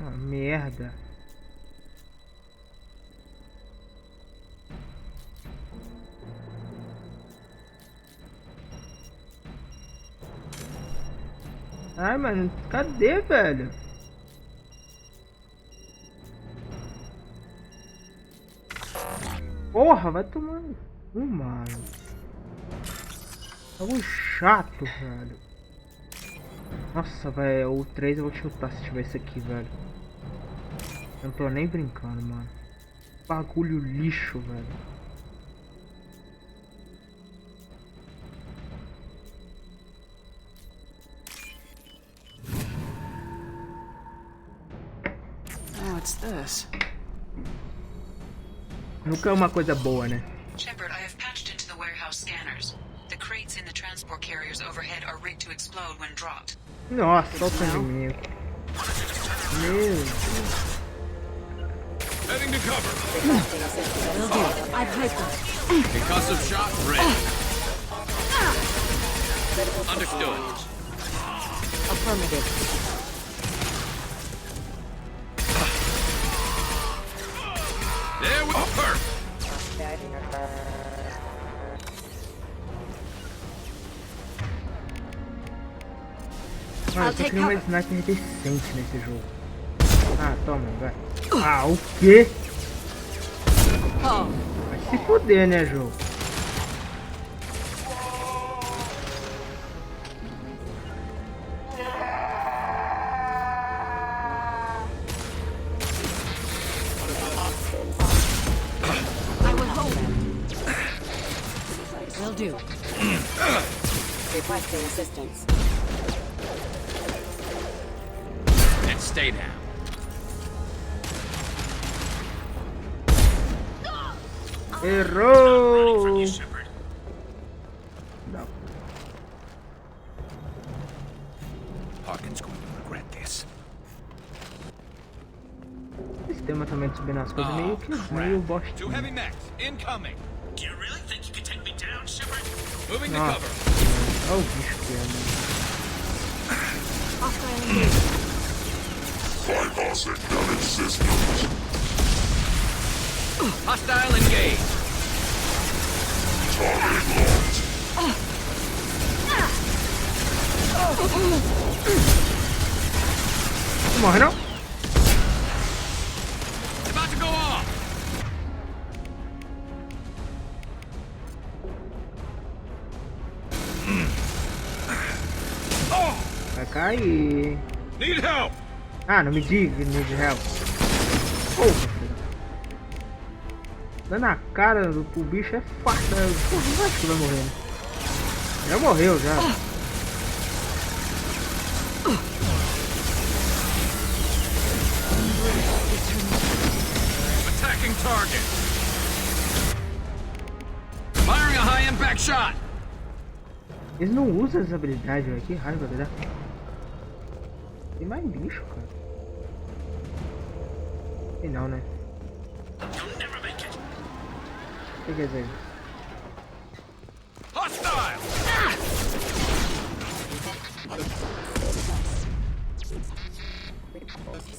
Ah, merda. Ai, mano, cadê, velho? Porra, vai tomando. Mano. Algo chato, velho. Nossa, velho, o 3 eu vou chutar se tiver esse aqui, velho. Eu não tô nem brincando, mano. Bagulho lixo, velho. What's this? Nunca é uma coisa boa, né? Shepard, I have patched into the warehouse scanners. The crates in the transport carriers overhead are rigged to explode when dropped. Nossa, olha o sangue. Meu Deus. Heading to cover. Will do. I've hyped them. Concussive shot ready. Understood. Affirmative. There we go. Perfect. Mano, eu tô criando uma sniper decente nesse jogo. Ah, toma, vai. Ah, o quê? Oh. Vai Se fuder, né, jogo? Will do. Requesting assistance. And stay down. Errou! Não. Harkin's going to regret this. Esse tema também de subir nas coisas meio bosta. Two heavy mechs incoming. Do you really think you can take me down, Shepard? Moving to Nossa. cover. Olha o bicho que é, Hostile engaged. Bypass and damage systems. Hostile engaged. Target locked. Morre não? It's about to go off. Vai cair. Need help. Ah, não me diga que need help. Porra, filho. Dando na cara do bicho é fácil. Porra, não acho que vai morrer. Né? Já morreu, já. Attacking target. Firing a high impact shot. Eles não usam essa habilidade, velho. Que raiva, velho. Tem mais bicho, cara. Tem não, né? O que quer dizer? Hostile.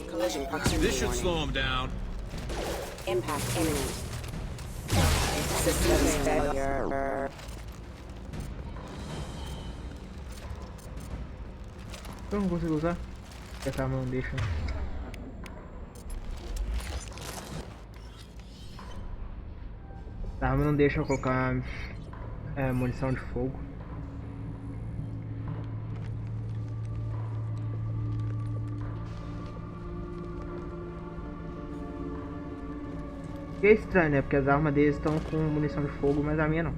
Collision proximity This should warning. slow him down. Impact imminent. System failure. Eu não consigo usar. Essa arma não deixa. Essa arma não deixa eu colocar munição de fogo. E é estranho, né? Porque as armas deles estão com munição de fogo, mas a minha não.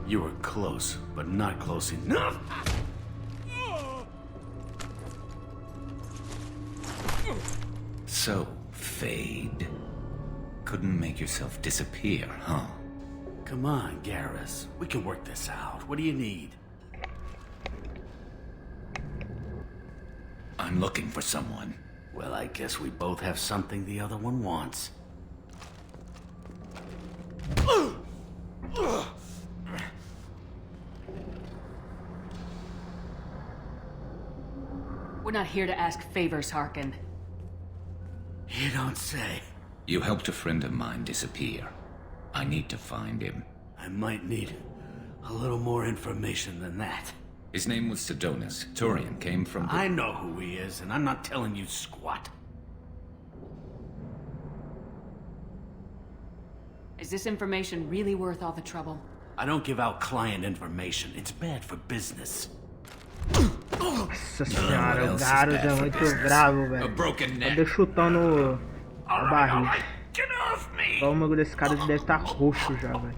You were close, but not close enough. So, Fade. Couldn't make yourself disappear, huh? Come on, Garrus. We can work this out. What do you need? I'm looking for someone. Well, I guess we both have something the other one wants. We're not here to ask favors, Harkin. You don't say. You helped a friend of mine disappear. I need to find him. I might need a little more information than that. His name was Sedonis. Turian came from the... I know who he is, and I'm not telling you squat. Is this information really worth all the trouble? I don't give out client information. It's bad for business. Nossa senhora, o Garus é muito bravo, velho. Cadê chutando a barriga? Só o bagulho desse cara deve estar roxo já, velho.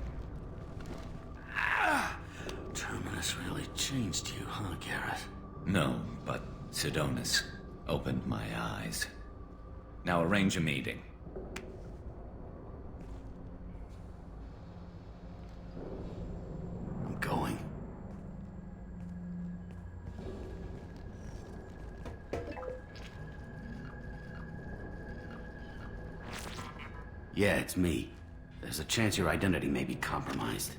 Terminus really changed you, huh, Garrus? No, but Sedonis opened my eyes. Now arrange a meeting. I'm going. Yeah, it's me. There's a chance your identity may be compromised.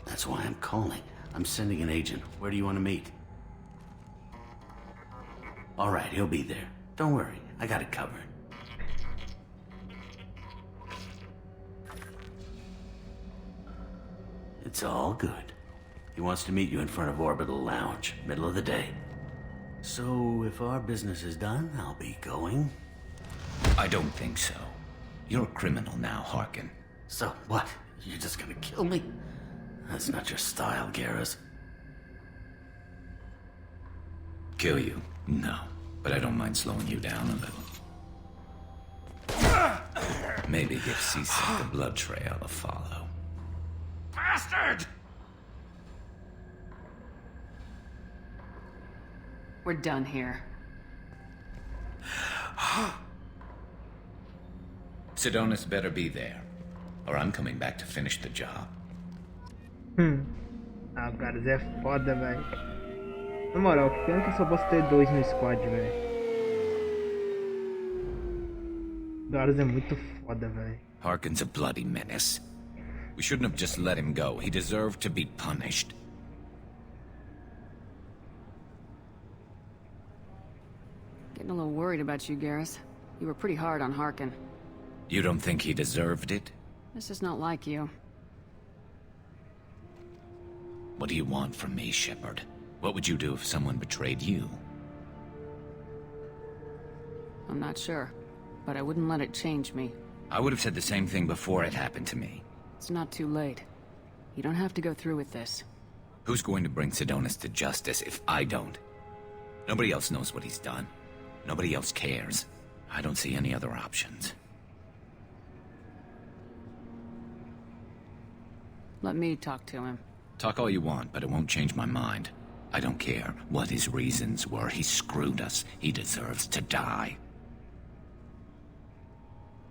That's why I'm calling. I'm sending an agent. Where do you want to meet? All right, he'll be there. Don't worry, I got it covered. It's all good. He wants to meet you in front of Orbital Lounge, middle of the day. So, if our business is done, I'll be going. I don't think so. You're a criminal now, Harkin. So, what? You're just gonna kill me? That's not your style, Garrus. Kill you? No. But I don't mind slowing you down a little. Maybe give C-Sec a blood trail to follow. Bastard! We're done here. Sidonis better be there, or I'm coming back to finish the job. Ah, o Garrus é foda, velho. Na moral, que pena que eu só posso ter 2 no squad, velho. O Garrus é muito foda, velho. Harkin's a bloody menace. We shouldn't have just let him go. He deserved to be punished. Getting a little worried about you, Garrus. You were pretty hard on Harkin. You don't think he deserved it? This is not like you. What do you want from me, Shepard? What would you do if someone betrayed you? I'm not sure, but I wouldn't let it change me. I would have said the same thing before it happened to me. It's not too late. You don't have to go through with this. Who's going to bring Sidonis to justice if I don't? Nobody else knows what he's done. Nobody else cares. I don't see any other options. Let me talk to him. Talk all you want, but it won't change my mind. I don't care what his reasons were. He screwed us. He deserves to die.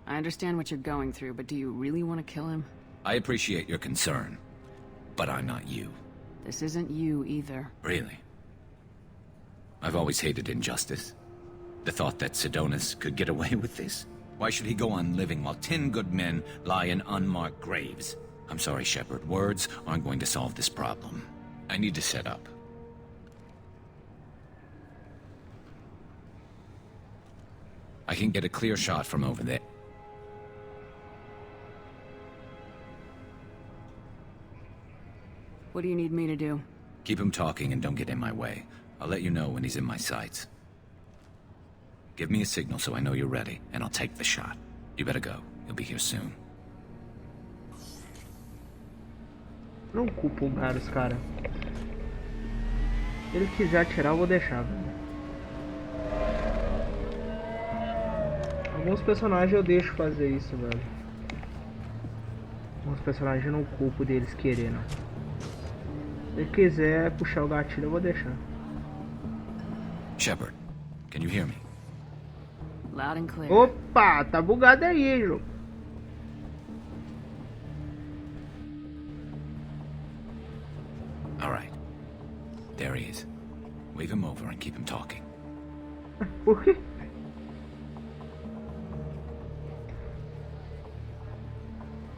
I understand what you're going through, but do you really want to kill him? I appreciate your concern, but I'm not you. This isn't you either. Really? I've always hated injustice. The thought that Sidonis could get away with this? Why should he go on living while 10 good men lie in unmarked graves? I'm sorry, Shepard. Words aren't going to solve this problem. I need to set up. I can get a clear shot from over there. What do you need me to do? Keep him talking and don't get in my way. I'll let you know when he's in my sights. Give me a signal so I know you're ready, and I'll take the shot. You better go. He'll be here soon. Não culpo o Garrus, cara. Se ele quiser atirar, eu vou deixar, velho. Alguns personagens eu deixo fazer isso, velho. Alguns personagens eu não culpo deles querendo. Se ele quiser puxar o gatilho, eu vou deixar. Shepard, can you hear me? Loud and clear. Opa, tá bugado aí, jogo. All right. There he is. Wave him over and keep him talking. Por quê?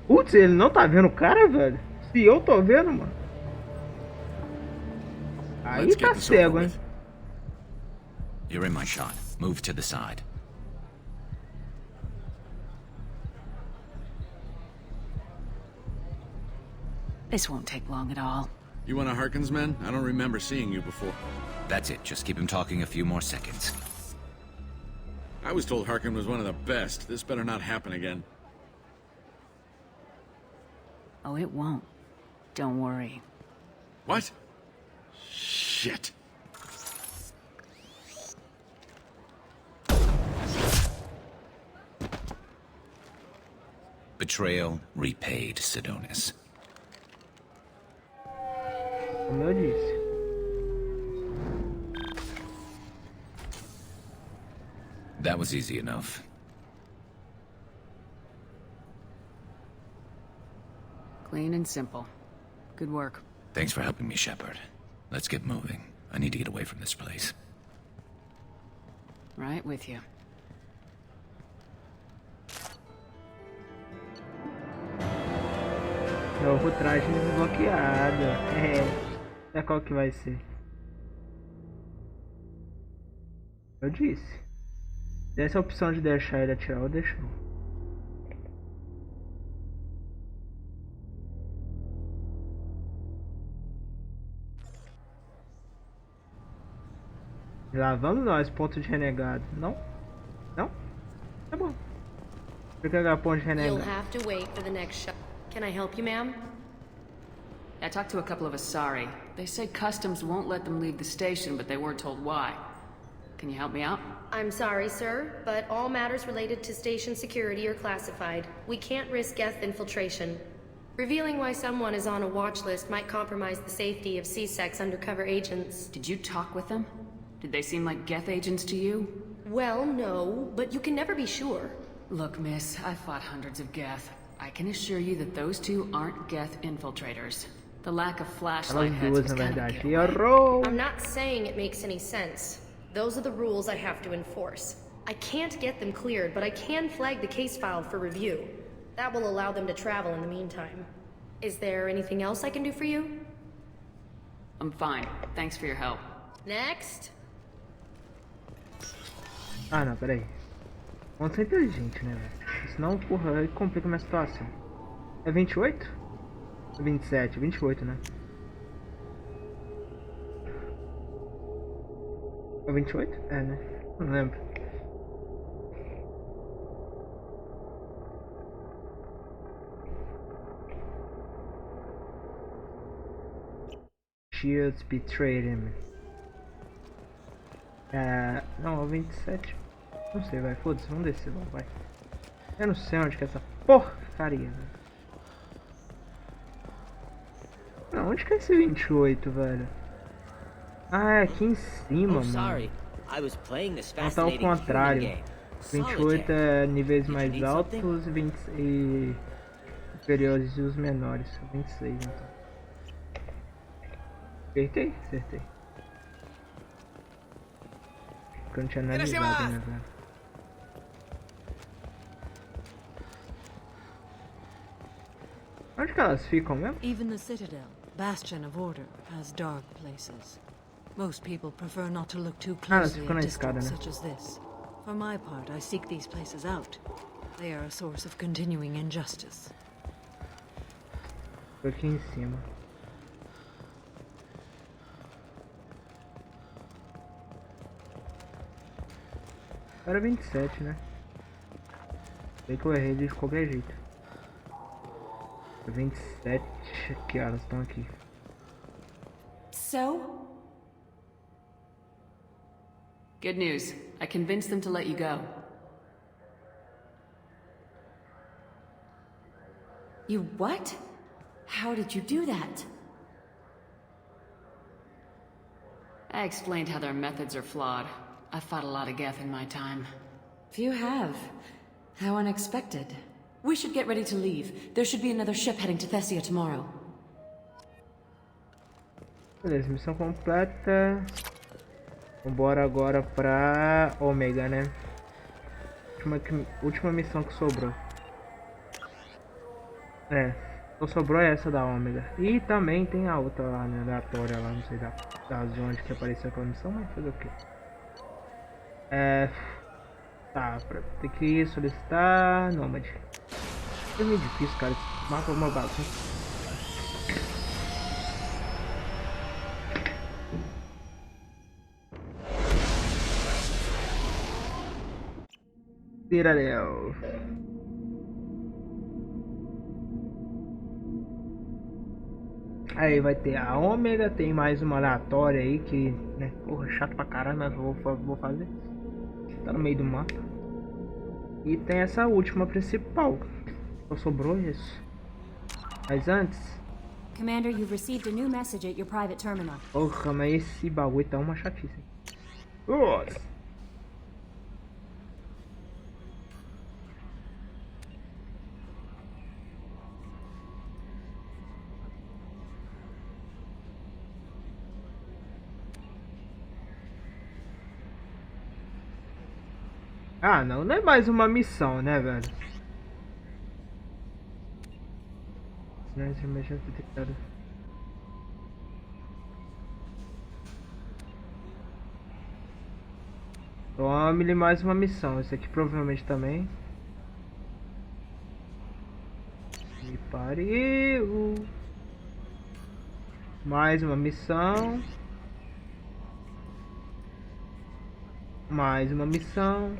Putz, ele não tá vendo o cara, velho? Se eu tô vendo, mano. Aí tá cego, hein? You're in my shot. Move to the side. This won't take long at all. You one of Harkin's men? I don't remember seeing you before. That's it. Just keep him talking a few more seconds. I was told Harkin was one of the best. This better not happen again. Oh, it won't. Don't worry. What? Shit. Betrayal repaid, Sidonis. Como eu disse. That was easy enough. Clean and simple. Good work. Thanks for helping me, Shepard. Let's get moving. I need to get away from this place. Right with you. Novo traje desbloqueado. É qual que vai ser? Eu disse. Essa é a opção de deixar ele atirar ou deixar. Lá vamos nós, ponto de renegado. Não? Não? Tá bom. Vou pegar ponto de You'll renegado. have to wait for the next shot. Can I help you, ma'am? I talked to a couple of Asari. They say customs won't let them leave the station, but they weren't told why. Can you help me out? I'm sorry, sir, but all matters related to station security are classified. We can't risk Geth infiltration. Revealing why someone is on a watch list might compromise the safety of C-Sec's undercover agents. Did you talk with them? Did they seem like Geth agents to you? Well, no, but you can never be sure. Look, miss, I've fought hundreds of Geth. I can assure you that those two aren't Geth infiltrators. The lack of flashlight heads was kind of getaway. I'm not saying it makes any sense. Those are the rules I have to enforce. I can't get them cleared, but I can flag the case file for review. That will allow them to travel in the meantime. Is there anything else I can do for you? I'm fine. Thanks for your help. Next. Ah, não, peraí. Vamos ser inteligente, né, velho? Senão, porra, aí complica a minha situação. É 28? É 27, 28, né? É 28? É, né? Não lembro. Shields betrayed him. Não, é o 27. Não sei, vai, foda-se, vamos descer logo, vai. Eu não sei onde que é essa porcaria, velho. Não, onde que é esse 28, velho? Ah, é aqui em cima, mano. Não, tá ao contrário. 28 é níveis mais altos e superiores e os menores. 26, então. Acertei? Acertei. Porque eu não tinha analisado, né, velho? Onde que elas ficam mesmo? Even the Citadel, bastion of order, has dark places. Most people prefer not to look too closely at districts such as this. For my part, I seek these places out. They are a source of continuing injustice. Tô aqui em cima. Era 27, né? Sei que eu errei de qualquer jeito. 27, que elas estão aqui. So? Good news. I convinced them to let you go. You what? How did you do that? I explained how their methods are flawed. I've fought a lot of Geth in my time. You have. How unexpected. We should get ready to leave. There should be another ship heading to Thessia tomorrow. Beleza, missão completa. Vambora agora pra Ômega, né? Última missão que sobrou. Só sobrou essa da Ômega. E também tem a outra lá, né? Aleatória lá, não sei das onde que apareceu aquela missão, mas fazer o quê? Tá, tem que solicitar Nômade. É meio difícil, cara. Esse mapa é uma bagunça. Citadel. Aí vai ter a Ômega, tem mais uma aleatória aí que, né, porra, chato pra caralho, mas vou fazer. Tá no meio do mapa. E tem essa última principal. Só sobrou isso. Mas antes... Commander, you've received a new message at your private terminal. Porra, mas esse bagulho tá uma chatice. Nossa. Ah, não é mais uma missão, né, velho? Tome-lhe mais uma missão. Esse aqui provavelmente também. E pariu. Mais uma missão. Mais uma missão.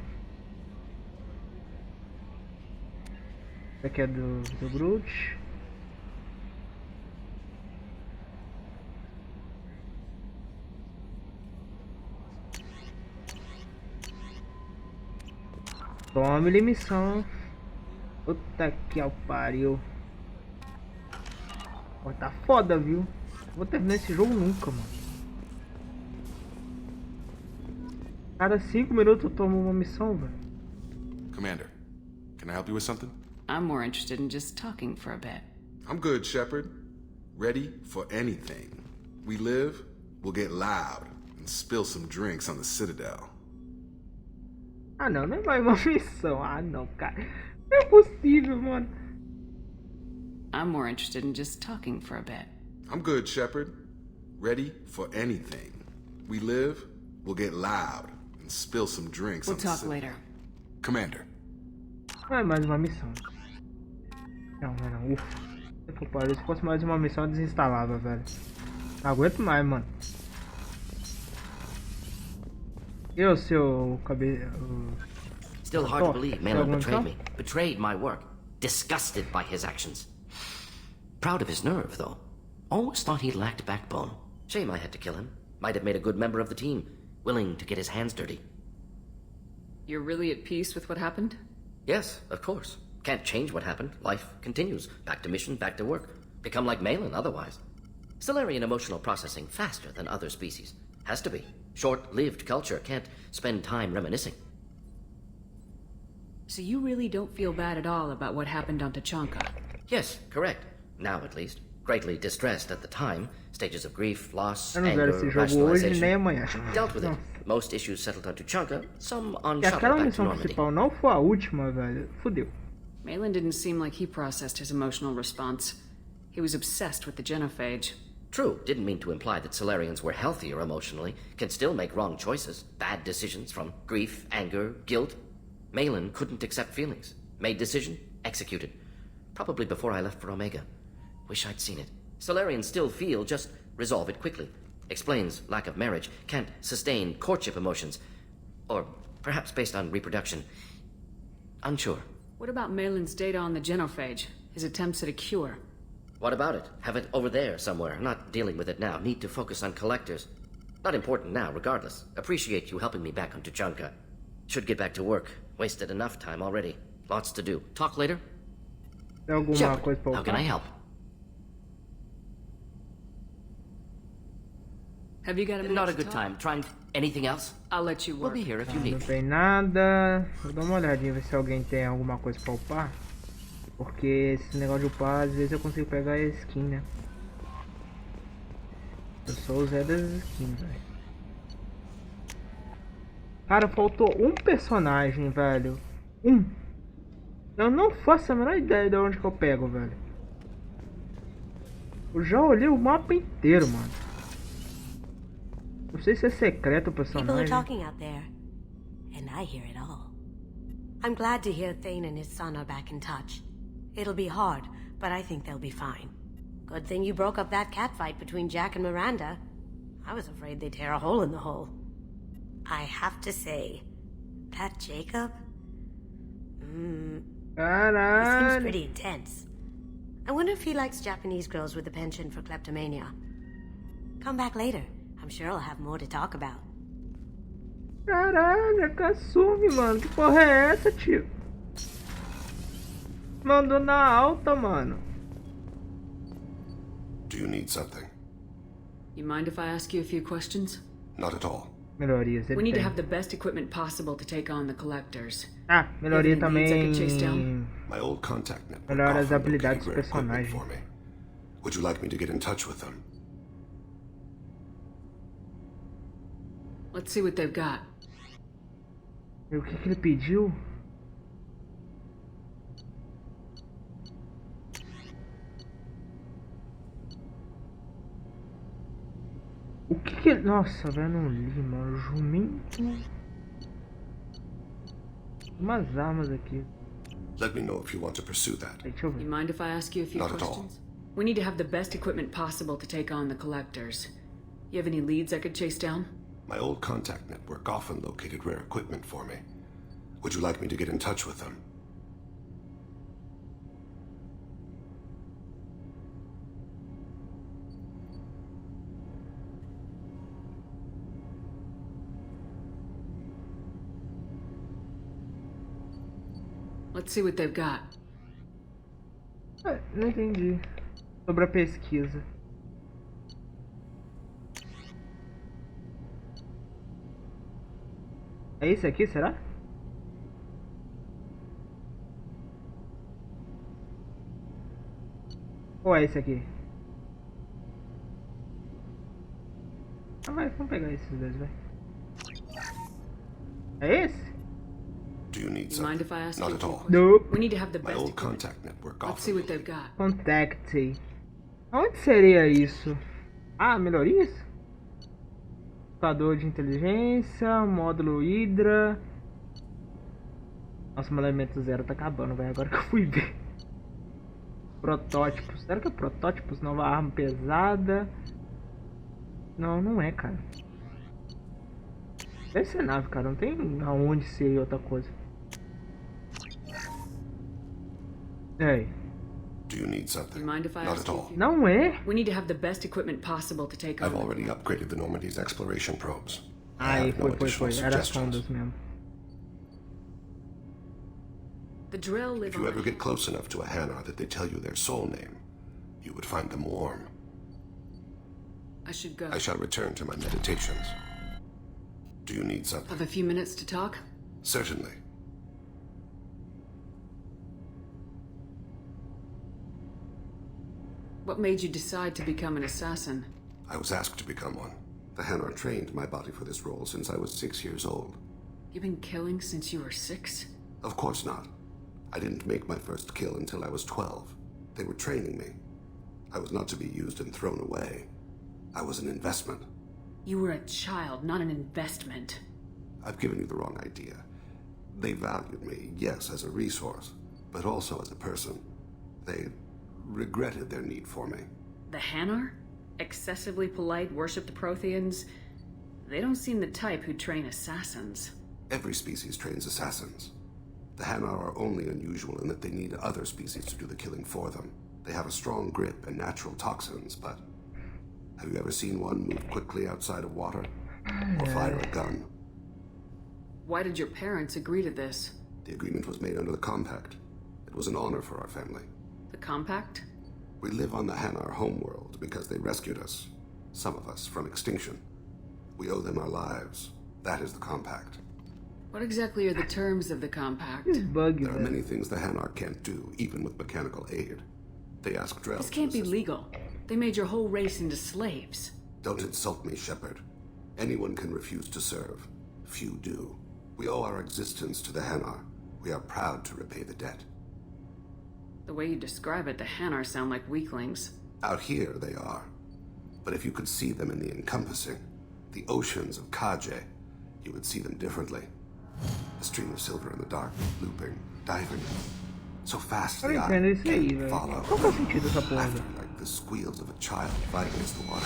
Essa aqui é do Groot. Tome-lhe missão. Puta que ao pariu. Ó, tá foda, viu? Vou terminar esse jogo nunca, mano. Cada 5 minutos eu tomo uma missão, velho. Commander, can I help you with something? I'm more interested in just talking for a bit. I'm good, Shepard. Ready for anything. We live, we'll get loud and spill some drinks on the Citadel. Ah não, não é mais uma missão. Ah não, cara. Não é possível, mano. I'm more interested in just talking for a bit. I'm good, Shepard. Ready for anything. We live, we'll get loud and spill some drinks We'll on the talk Citadel. later. Commander. Não é mais uma missão. Não. Ufa. Se fosse mais uma missão, eu desinstalava, velho. Não aguento mais, mano. E o seu cabelo... Still hard to believe Malin betrayed me. Betrayed my work. Disgusted by his actions. Proud of his nerve, though. Always thought he lacked backbone. Shame I had to kill him. Might have made a good member of the team. Willing to get his hands dirty. You're really at peace with what happened? Yes, of course. Can't change what happened. Life continues. Back to mission, back to work. Become like Malin otherwise. Stellarian emotional processing faster than other species. Has to be. Short-lived culture can't spend time reminiscing. So you really don't feel bad at all about what happened on Tachanka? Yes, correct. Now at least. Greatly distressed at the time. Stages of grief, loss, anger, rationalization. Dealt with it. Most issues settled on Tachanka, some on E shuttle aquela back to missão Normandy. principal não foi a última, velho. Fudeu. Malin didn't seem like he processed his emotional response. He was obsessed with the genophage. True, didn't mean to imply that Solarians were healthier emotionally, can still make wrong choices, bad decisions from grief, anger, guilt. Malin couldn't accept feelings. Made decision, executed. Probably before I left for Omega. Wish I'd seen it. Solarians still feel, just resolve it quickly. Explains lack of marriage, can't sustain courtship emotions. Or perhaps based on reproduction. Unsure. What about Malin's data on the genophage? His attempts at a cure? What about it? Have it over there somewhere. Not dealing with it now. Need to focus on collectors. Not important now, regardless. Appreciate you helping me back on Tachanka. Should get back to work. Wasted enough time already. Lots to do. Talk later? Shepard, how can I help? Have you got a minute? Not a good time. Trying anything else? I'll let you work. We'll be here if you need. Não tem nada. Vou dar uma olhadinha, ver se alguém tem alguma coisa pra upar. Porque esse negócio de upar, às vezes eu consigo pegar a skin, né? Eu só usei das skins, velho. Cara, faltou um personagem, velho. Eu não faço a menor ideia de onde que eu pego, velho. Eu já olhei o mapa inteiro, mano. Não sei se é secreto o personagem. People are talking out there, and I hear it all. I'm glad to hear Thane and his son are back in touch. It'll be hard, but I think they'll be fine. Good thing you broke up that catfight between Jack and Miranda. I was afraid they'd tear a hole in the hull. I have to say, that Jacob? He seems pretty intense. I wonder if he likes Japanese girls with a penchant for kleptomania. Come back later. I'm sure I'll have more to talk about. Caralho, Kasumi, mano. Que porra é essa, tio? Mandou na alta, mano. Do you need something? You mind if I ask you a few questions? Not at all. Melhorias, ele We need to tem. have the best equipment possible to take on the collectors. Ah, melhoria You have any leads I também. could chase down? My old contact network Melhora as often habilidades do located great equipment personagem. for me. Would you like me to get in touch with them? Let's see what they've got. E o que que ele pediu? O que que ele... Nossa, velho, não li, mano. Jumento. Umas armas aqui. Let me know if you want to pursue that. You mind if I ask you a few Not at all. questions? We need to have the best equipment possible to take on the collectors. You have any leads I could chase down? My old contact network often located rare equipment for me. Would you like me to get in touch with them? Let's see what they've got. Não entendi. Sobre a pesquisa. É esse aqui, será? Ou é esse aqui? Ah, vai, vamos pegar esses dois, vai. É esse? Do you need You mind something? if I ask Not you a at few all. questions? Nope. We need to have the My best old equipment. contact network Let's see often. what they've got. Contact. Onde seria isso? Ah, melhorias? Computador de inteligência, módulo Hydra. Nossa, meu elemento zero tá acabando, velho. Agora que eu fui ver. Protótipos. Será que é protótipos? Nova arma pesada. Não, não é, cara. Deve ser nave, cara. Não tem aonde ser outra coisa. Ei. Do you need something? You mind if I Not ask at you? all. Não é? We need to have the best equipment possible to take I've on. already upgraded the Normandy's exploration probes. I Aí, have no foi. additional Era suggestions. sondas mesmo. The Drell live If you on ever get close enough to a Hanar that they tell you their soul name, you would find them warm. I should go. I shall return to my meditations. Do you need something? Have a few minutes to talk? Certainly. What made you decide to become an assassin? I was asked to become one. The Hanar trained my body for this role since I was 6 years old. You've been killing since you were 6? Of course not. I didn't make my first kill until I was 12. They were training me. I was not to be used and thrown away. I was an investment. You were a child, not an investment. I've given you the wrong idea. They valued me, yes, as a resource, but also as a person. They regretted their need for me. The Hanar? Excessively polite, worship the Protheans? They don't seem the type who train assassins. Every species trains assassins. The Hanar are only unusual in that they need other species to do the killing for them. They have a strong grip and natural toxins, but have you ever seen one move quickly outside of water? Or fire a gun? Why did your parents agree to this? The agreement was made under the Compact. It was an honor for our family. The Compact? We live on the Hanar homeworld because they rescued us, some of us, from extinction. We owe them our lives. That is the Compact. What exactly are the terms of the Compact? There are many things the Hanar can't do, even with mechanical aid. They ask Drell. This can't be legal. They made your whole race into slaves. Don't insult me, Shepard. Anyone can refuse to serve. Few do. We owe our existence to the Hanar. We are proud to repay the debt. The way you describe it, the Hanar sound like weaklings. Out here, they are. But if you could see them in the encompassing, the oceans of Kaje, you would see them differently. A stream of silver in the dark, looping, diving. So fast the eye can't follow. Laughter like the squeals of a child fighting against the water.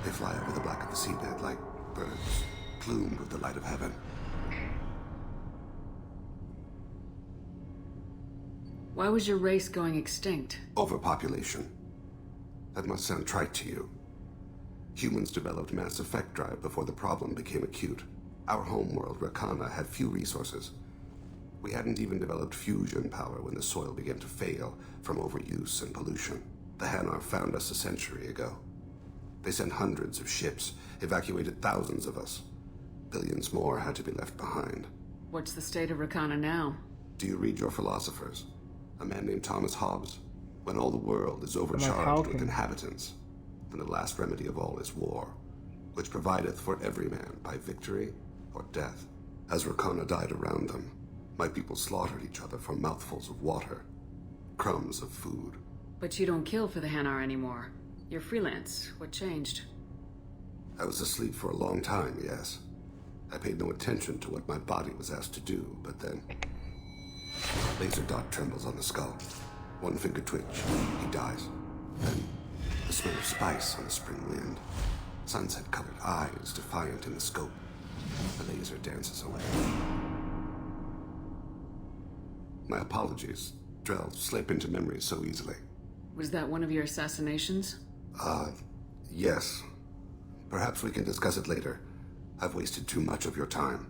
They fly over the black of the seabed like birds, plumed with the light of heaven. Why was your race going extinct? Overpopulation. That must sound trite to you. Humans developed mass effect drive before the problem became acute. Our homeworld, Rakana, had few resources. We hadn't even developed fusion power when the soil began to fail from overuse and pollution. The Hanar found us a century ago. They sent hundreds of ships, evacuated thousands of us. Billions more had to be left behind. What's the state of Rakana now? Do you read your philosophers? A man named Thomas Hobbes? When all the world is overcharged with inhabitants, then the last remedy of all is war, which provideth for every man by victory or death. As Rakana died around them, my people slaughtered each other for mouthfuls of water, crumbs of food. But you don't kill for the Hanar anymore. You're freelance. What changed? I was asleep for a long time, yes. I paid no attention to what my body was asked to do, but then... Laser dot trembles on the skull. One finger twitch, he dies. Then, the smell of spice on the spring wind. Sunset-colored eyes, defiant in the scope. The laser dances away. My apologies. Drell slip into memory so easily. Was that one of your assassinations? Yes. Perhaps we can discuss it later. I've wasted too much of your time.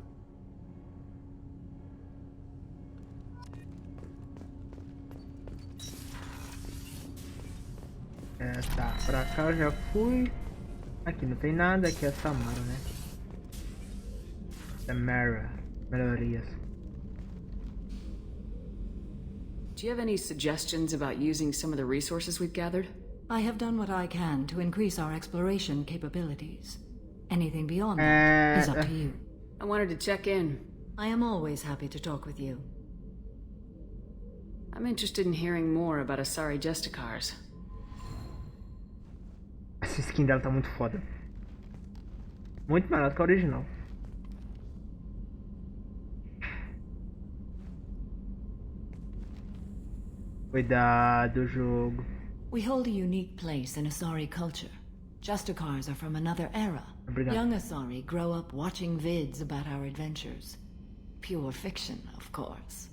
Tá, pra cá eu já fui. Aqui não tem nada, aqui é Samara, né? Samara, melhorias. Do you have any suggestions about using some of the resources we've gathered? I have done what I can to increase our exploration capabilities. Anything beyond that is up to you. I wanted to check in. I am always happy to talk with you. I'm interested in hearing more about Asari Justicars. Essa skin dela tá muito foda. Muito melhor do que a original. Cuidado, jogo. We hold a unique place in Asari culture. Justicars are from another era. Obrigado. Young Asari grow up watching vids about our adventures. Pure fiction, of course.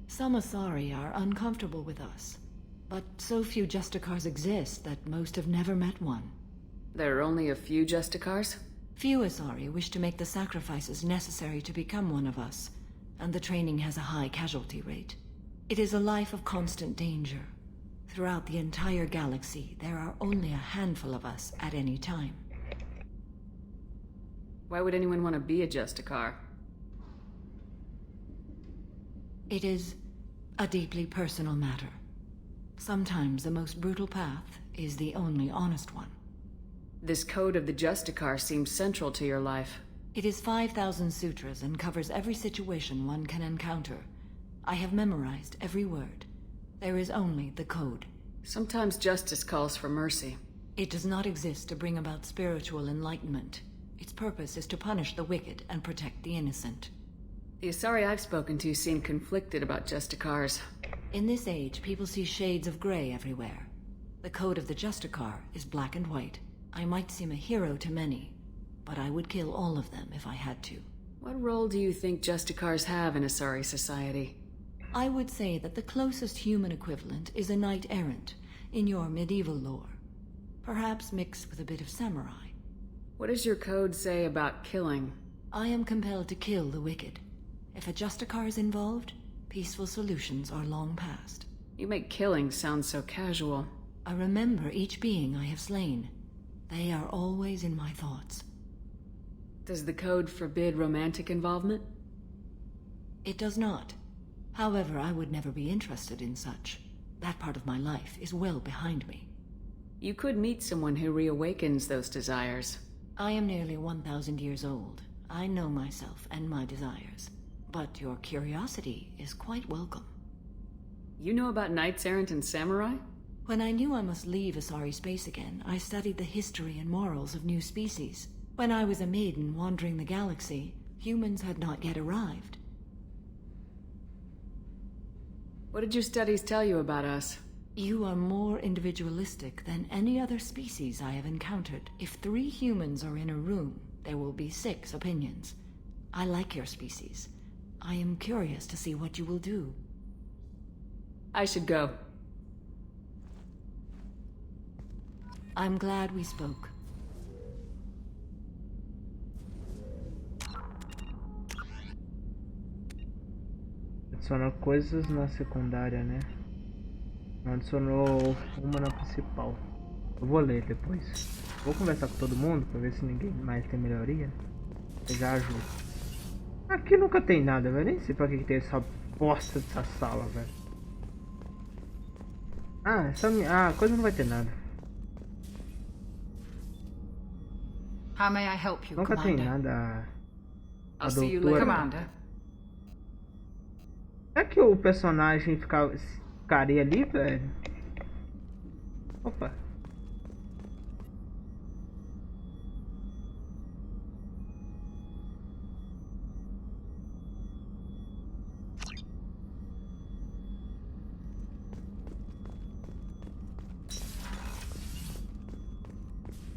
Some Asari are uncomfortable with us, but so few Justicars exist that most have never met one. There are only a few Justicars? Few Asari wish to make the sacrifices necessary to become one of us, and the training has a high casualty rate. It is a life of constant danger. Throughout the entire galaxy, there are only a handful of us at any time. Why would anyone want to be a Justicar? It is a deeply personal matter. Sometimes the most brutal path is the only honest one. This code of the Justicar seems central to your life. It is 5,000 sutras and covers every situation one can encounter. I have memorized every word. There is only the code. Sometimes justice calls for mercy. It does not exist to bring about spiritual enlightenment. Its purpose is to punish the wicked and protect the innocent. The Asari I've spoken to seem conflicted about Justicars. In this age, people see shades of gray everywhere. The code of the Justicar is black and white. I might seem a hero to many, but I would kill all of them if I had to. What role do you think Justicars have in Asari society? I would say that the closest human equivalent is a knight-errant in your medieval lore. Perhaps mixed with a bit of samurai. What does your code say about killing? I am compelled to kill the wicked. If a Justicar is involved, peaceful solutions are long past. You make killing sound so casual. I remember each being I have slain. They are always in my thoughts. Does the code forbid romantic involvement? It does not. However, I would never be interested in such. That part of my life is well behind me. You could meet someone who reawakens those desires. I am nearly 1,000 years old. I know myself and my desires. But your curiosity is quite welcome. You know about knights errant and samurai? When I knew I must leave Asari space again, I studied the history and morals of new species. When I was a maiden wandering the galaxy, humans had not yet arrived. What did your studies tell you about us? You are more individualistic than any other species I have encountered. If 3 humans are in a room, there will be 6 opinions. I like your species. I am curious to see what you will do. I should go. I'm glad we spoke. Adicionou coisas na secundária, né? Não adicionou uma na principal. Eu vou ler depois. Vou conversar com todo mundo pra ver se ninguém mais tem melhoria. Eu já ajudo. Aqui nunca tem nada, velho. Nem sei pra que tem essa bosta dessa sala, velho. Ah, essa coisa não vai ter nada. How may I help you, Nunca tem Commander? nada. A I'll see you later, Commander. É que o personagem ficaria ali, velho? Opa.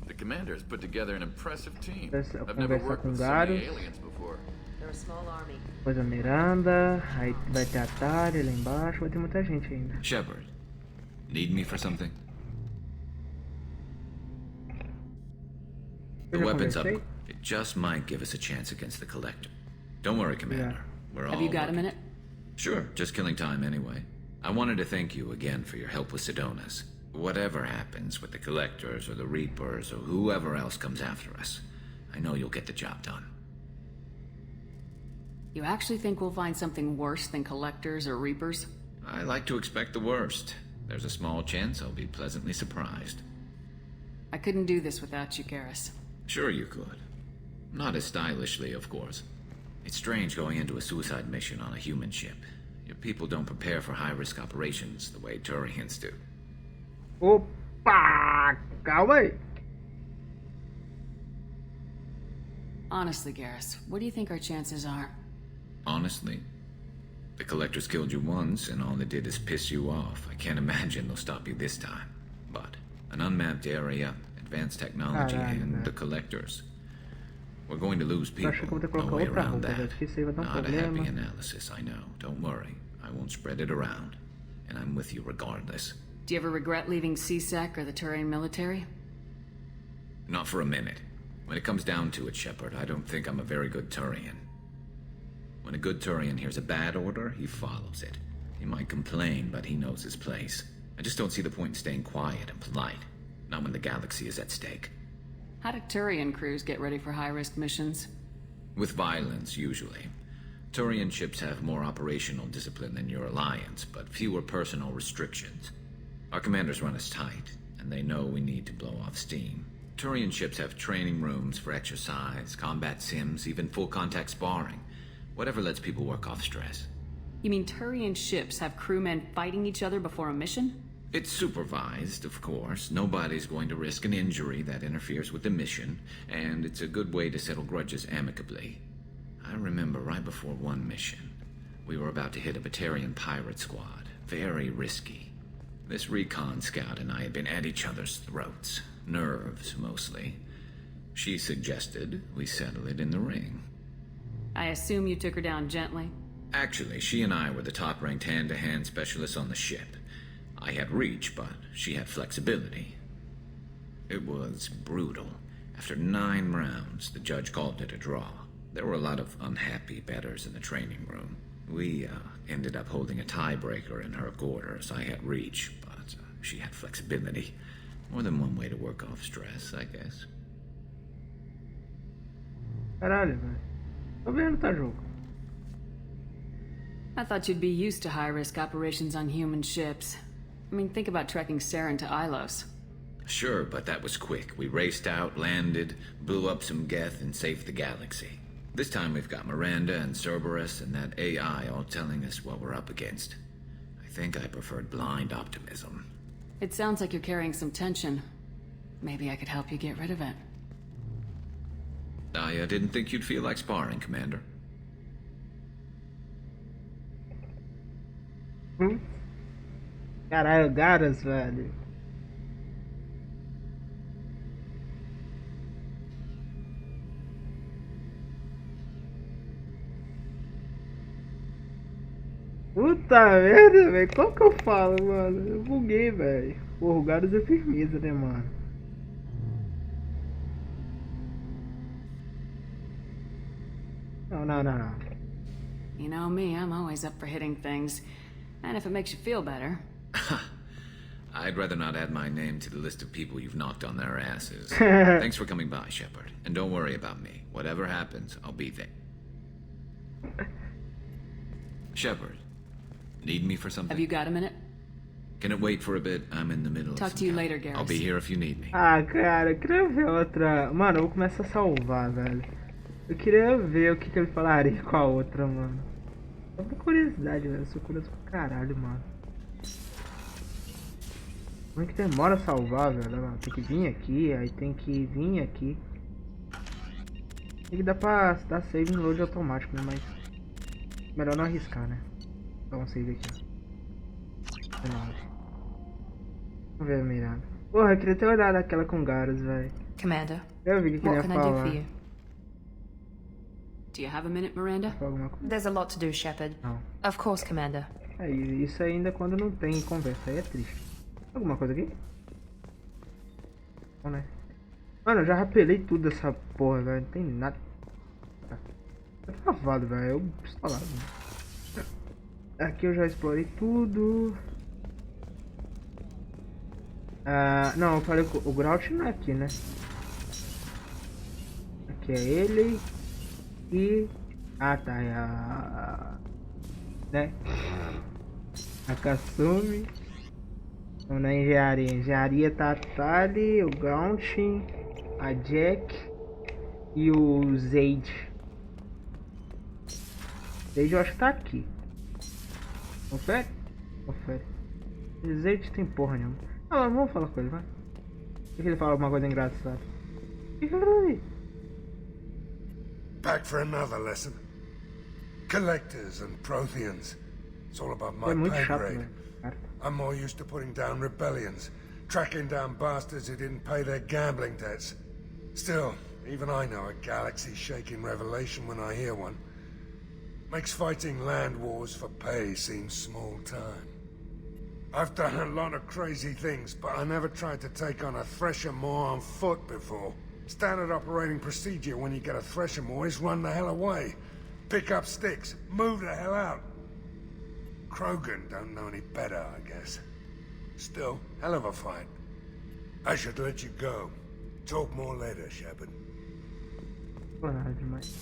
The commander has put together an impressive team. Conversar I've never com worked with so Garos. many aliens before. Depois a Miranda, aí vai ter a Tari lá embaixo, vai ter muita gente ainda. Shepard, need me for something? The weapons up. It just might give us a chance against the Collector. Don't worry, Commander. We're all. Have you got a minute? Sure, just killing time anyway. I wanted to thank you again for your help with Sidonis. Whatever happens with the Collectors or the Reapers or whoever else comes after us, I know you'll get the job done. You actually think we'll find something worse than Collectors or Reapers? I like to expect the worst. There's a small chance I'll be pleasantly surprised. I couldn't do this without you, Garrus. Sure you could. Not as stylishly, of course. It's strange going into a suicide mission on a human ship. Your people don't prepare for high-risk operations the way Turians do. Opa! Calma aí. Honestly, Garrus, what do you think our chances are? Honestly? The Collectors killed you once, and all they did is piss you off. I can't imagine they'll stop you this time. But an unmapped area, advanced technology, and the Collectors. We're going to lose people. No way around that. Not a happy analysis, I know. Don't worry. I won't spread it around. And I'm with you regardless. Do you ever regret leaving CSEC or the Turian military? Not for a minute. When it comes down to it, Shepard, I don't think I'm a very good Turian. When a good Turian hears a bad order, he follows it. He might complain, but he knows his place. I just don't see the point in staying quiet and polite. Not when the galaxy is at stake. How do Turian crews get ready for high-risk missions? With violence, usually. Turian ships have more operational discipline than your alliance, but fewer personal restrictions. Our commanders run us tight, and they know we need to blow off steam. Turian ships have training rooms for exercise, combat sims, even full-contact sparring. Whatever lets people work off stress. You mean Turian ships have crewmen fighting each other before a mission? It's supervised, of course. Nobody's going to risk an injury that interferes with the mission, and it's a good way to settle grudges amicably. I remember right before one mission, we were about to hit a Batarian pirate squad. Very risky. This recon scout and I had been at each other's throats. Nerves, mostly. She suggested we settle it in the ring. I assume you took her down gently? Actually, she and I were the top-ranked hand-to-hand specialists on the ship. I had reach, but she had flexibility. It was brutal. After 9 rounds, the judge called it a draw. There were a lot of unhappy bettors in the training room. We ended up holding a tiebreaker in her quarters. I had reach, but she had flexibility. More than one way to work off stress, I guess. Caralho, velho. Tô vendo, tá jogo. I thought you'd be used to high-risk operations on human ships. I mean, think about trekking Saren to Ilos. Sure, but that was quick. We raced out, landed, blew up some Geth, and saved the galaxy. This time we've got Miranda and Cerberus and that AI all telling us what we're up against. I think I preferred blind optimism. It sounds like you're carrying some tension. Maybe I could help you get rid of it. I didn't think you'd feel like sparring, Commander. Caralho, Garrus, velho. Puta merda, velho. Como que eu falo, mano? Eu buguei, velho. Porra, o Garrus é firmeza, né, mano? No. You know me, I'm always up for hitting things. And if it makes you feel better. I'd rather not add my name to the list of people you've knocked on their asses. Thanks for coming by, Shepard. And don't worry about me. Whatever happens, I'll be there. Shepard, need me for something? Have you got a minute? Can it wait for a bit? I'm in the middle of Talk to you later, Garrus. I'll be here if you need me. Ah, cara, eu queria ver outra... Mano, eu vou começar a salvar, velho. Eu queria ver o que ele falaria com a outra, mano. Só por curiosidade, velho. Eu sou curioso pra caralho, mano. Como é que demora a salvar, velho? Tem que vir aqui, aí tem que vir aqui. Tem que dar pra dar save no load automático, né? Mas melhor não arriscar, né? Dá um save aqui, ó. 19. Vamos ver a mirada. Porra, eu queria ter olhado aquela com Garrus, velho. Commander, Eu vi o que ele ia falar. Do you have a minute, Miranda? There's a lot to do, Shepard. Of course, Commander. É, isso ainda quando não tem conversa, aí é triste. Alguma coisa aqui? Não, né? Mano, eu já rapelei tudo dessa porra, velho. Não tem nada. Tá travado, velho. Eu pistolado. Aqui eu já explorei tudo. Não, eu falei que o Grout não é aqui, né? Aqui é ele. E... Ah, tá. É a... Né? A Kasumi. Então, na engenharia. Engenharia tá a Tali, o Gaunchin, a Jack e o Zaid. Zaid eu acho que tá aqui. Confere? Confere. O Zaid tem porra nenhuma. Ah, mas vamos falar com ele, vai. Por que ele fala alguma coisa engraçada? O que ele vai? Back for another lesson. Collectors and Protheans. It's all about my pay grade. I'm more used to putting down rebellions, tracking down bastards who didn't pay their gambling debts. Still, even I know a galaxy-shaking revelation when I hear one. Makes fighting land wars for pay seem small time. I've done a lot of crazy things, but I never tried to take on a Thresher Maw on foot before. Standard operating procedure when you get a Thresher Maw is run the hell away. Pick up sticks, move the hell out. Krogan don't know any better, I guess. Still, hell of a fight. I should let you go. Talk more later, Shepard. Demais.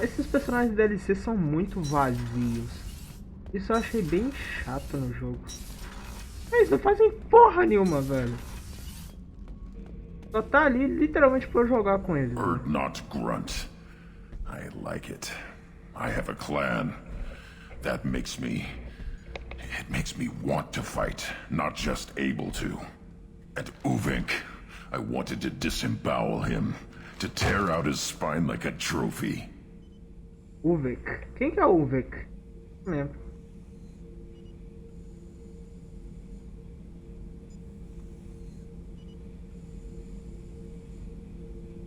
Esses personagens DLC são muito vazios. Isso eu achei bem chato no jogo. Eles não fazem porra nenhuma, velho. Só tá ali literalmente pra eu jogar com eles. Bird not grunt. I like it. I have a clan. That makes me... It makes me want to fight, not just able to. And Uvink, I wanted to disembowel him, to tear out his spine like a trophy. Uvik. Quem que é o Uvik? Não lembro.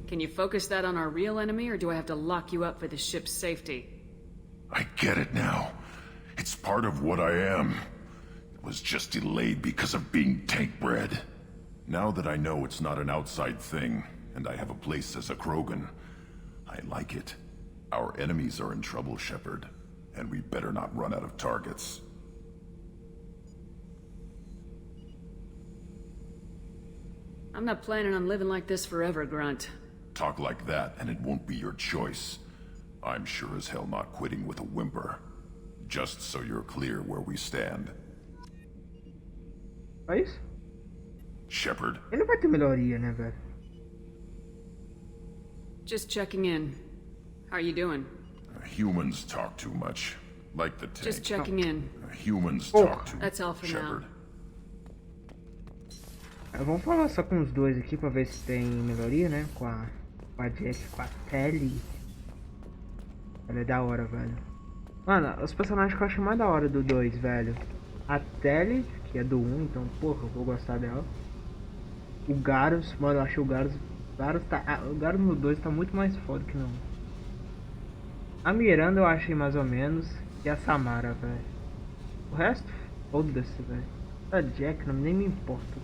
Can you focus that on our real enemy, or do I have to lock you up for the ship's safety? I get it now. It's part of what I am. It was just delayed because of being tank bred. Now that I know it's not an outside thing, and I have a place as a Krogan, I like it. Our enemies are in trouble, Shepard, and we better not run out of targets. I'm not planning on living like this forever, Grunt. Talk like that, and it won't be your choice. I'm sure as hell not quitting with a whimper. Just so you're clear where we stand. É isso? Shepard. Ele vai ter melhoria, né, velho? Just checking in. How are you doing? Humans talk too much. Like the tank. Just checking in. Humans talk too much. That's all for Shepard. now. Vamos falar só com os dois aqui pra ver se tem melhoria, né? Com a Jack, com a Telly. Ela é da hora, velho. Mano, os personagens que eu acho mais da hora do 2, velho. A Telly, que é do 1, então, porra, eu vou gostar dela. O Garrus, mano, eu achei o Garrus... O Garrus no 2 tá muito mais foda que no 1. A Miranda eu achei mais ou menos. E a Samara, velho. O resto, foda-se, velho. A Jack, não, nem me importa.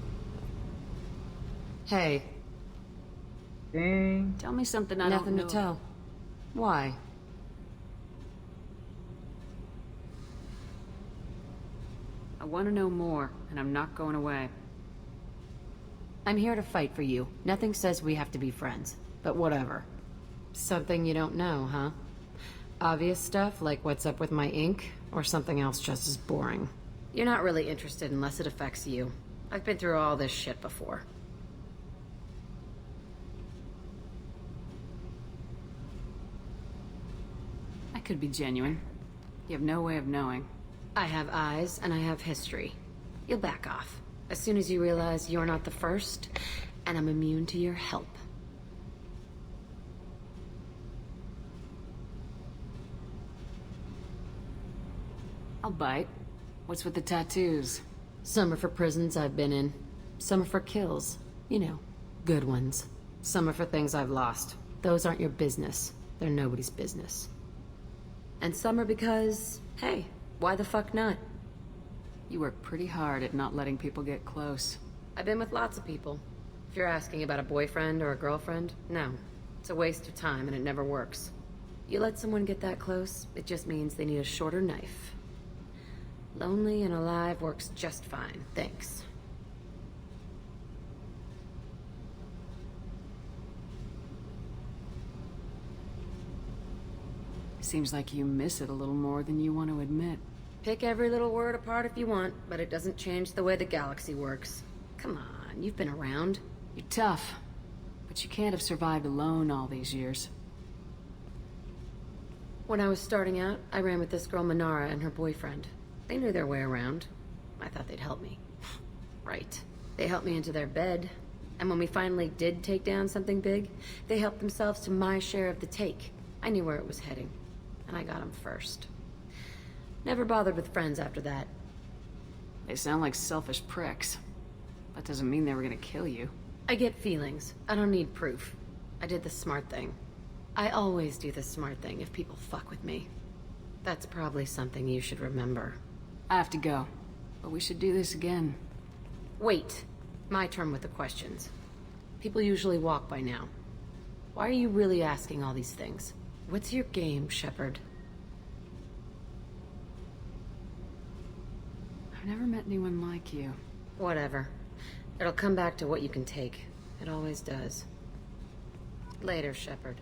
Hey. Tem... Tell me something I don't know. Nothing to tell. Why? I want to know more, and I'm not going away. I'm here to fight for you. Nothing says we have to be friends, but whatever. Something you don't know, huh? Obvious stuff, like what's up with my ink, or something else just as boring? You're not really interested unless it affects you. I've been through all this shit before. I could be genuine. You have no way of knowing. I have eyes, and I have history. You'll back off. As soon as you realize you're not the first, and I'm immune to your help. I'll bite. What's with the tattoos? Some are for prisons I've been in. Some are for kills. You know, good ones. Some are for things I've lost. Those aren't your business. They're nobody's business. And some are because, hey, why the fuck not? You work pretty hard at not letting people get close. I've been with lots of people. If you're asking about a boyfriend or a girlfriend, no. It's a waste of time and it never works. You let someone get that close, it just means they need a shorter knife. Lonely and alive works just fine, thanks. Seems like you miss it a little more than you want to admit. Pick every little word apart if you want, but it doesn't change the way the galaxy works. Come on, you've been around. You're tough, but you can't have survived alone all these years. When I was starting out, I ran with this girl Minara and her boyfriend. They knew their way around. I thought they'd help me. Right. They helped me into their bed, and when we finally did take down something big, they helped themselves to my share of the take. I knew where it was heading, and I got them first. Never bothered with friends after that. They sound like selfish pricks. That doesn't mean they were gonna kill you. I get feelings. I don't need proof. I did the smart thing. I always do the smart thing if people fuck with me. That's probably something you should remember. I have to go, but we should do this again. Wait. My turn with the questions. People usually walk by now. Why are you really asking all these things? What's your game, Shepard? I've never met anyone like you. Whatever. It'll come back to what you can take. It always does. Later, Shepard.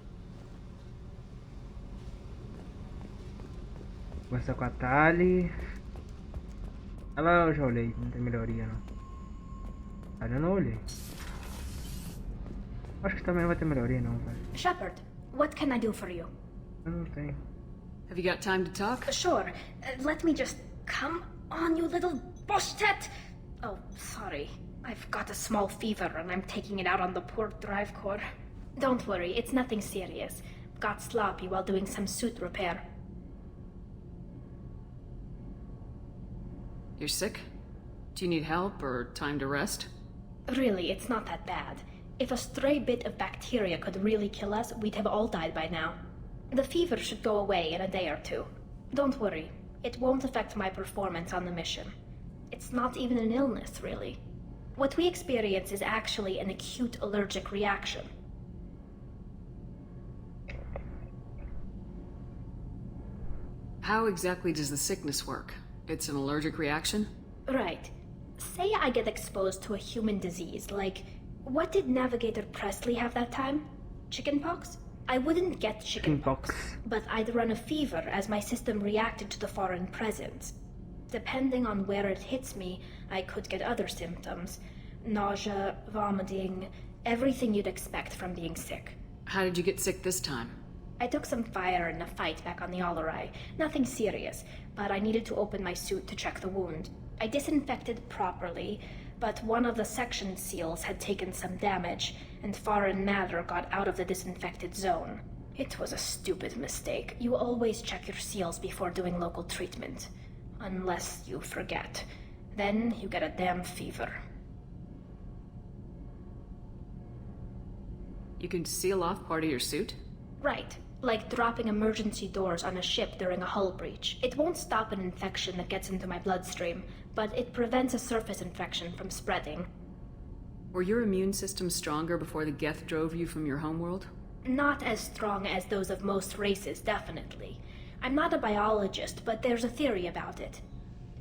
Conversar com a Tali. Ela eu já olhei, não tem melhoria não. Tali eu não olhei. Acho que também não vai ter melhoria não, velho. Shepard, what can I do for you? Eu não tenho. Have you got time to talk? Sure. Let me just... Come on, you little boshtet! Oh, sorry. I've got a small fever and I'm taking it out on the poor drive core. Don't worry, it's nothing serious. Got sloppy while doing some suit repair. You're sick? Do you need help or time to rest? Really, it's not that bad. If a stray bit of bacteria could really kill us, we'd have all died by now. The fever should go away in a day or two. Don't worry, it won't affect my performance on the mission. It's not even an illness, really. What we experience is actually an acute allergic reaction. How exactly does the sickness work? It's an allergic reaction? Right. Say I get exposed to a human disease, like... What did Navigator Presley have that time? Chickenpox? I wouldn't get chickenpox, but I'd run a fever as my system reacted to the foreign presence. Depending on where it hits me, I could get other symptoms. Nausea, vomiting, everything you'd expect from being sick. How did you get sick this time? I took some fire in a fight back on the Allerai. Nothing serious, but I needed to open my suit to check the wound. I disinfected properly, but one of the section seals had taken some damage, and foreign matter got out of the disinfected zone. It was a stupid mistake. You always check your seals before doing local treatment. Unless you forget. Then you get a damn fever. You can seal off part of your suit? Right. Like dropping emergency doors on a ship during a hull breach. It won't stop an infection that gets into my bloodstream, but it prevents a surface infection from spreading. Were your immune system stronger before the Geth drove you from your homeworld? Not as strong as those of most races, definitely. I'm not a biologist, but there's a theory about it.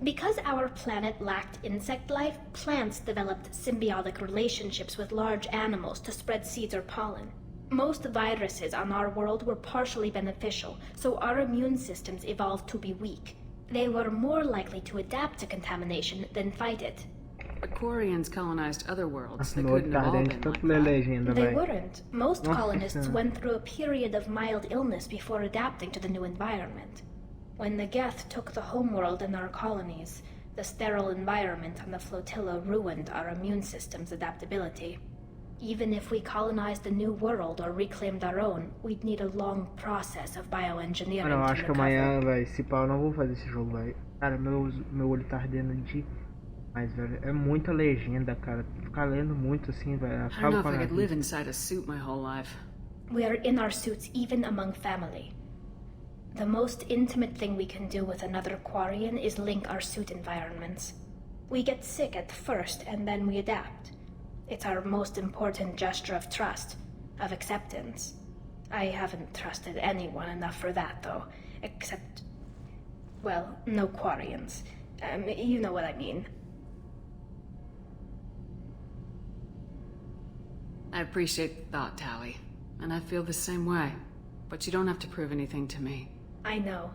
Because our planet lacked insect life, plants developed symbiotic relationships with large animals to spread seeds or pollen. Most viruses on our world were partially beneficial, so our immune systems evolved to be weak. They were more likely to adapt to contamination than fight it. Aquarians colonized other worlds that couldn't have all been like that. They weren't. Most colonists went through a period of mild illness before adapting to the new environment. When the Geth took the homeworld in our colonies, the sterile environment on the flotilla ruined our immune system's adaptability. Even if we colonized a new world or reclaimed our own, we'd need a long process of bioengineering. Mano, eu acho que amanhã, velho, se pau, eu não vou fazer esse jogo, velho. Cara, meu olho tá ardendo de... Mas, velho, é muita legenda, cara. Ficar lendo muito assim, velho. I don't know if I could live inside a suit my whole life. We are in our suits even among family. The most intimate thing we can do with another Quarian is link our suit environments. We get sick at first, and then we adapt. It's our most important gesture of trust, of acceptance. I haven't trusted anyone enough for that, though. Except... well, no Quarians. You know what I mean. I appreciate the thought, Tally. And I feel the same way. But you don't have to prove anything to me. I know.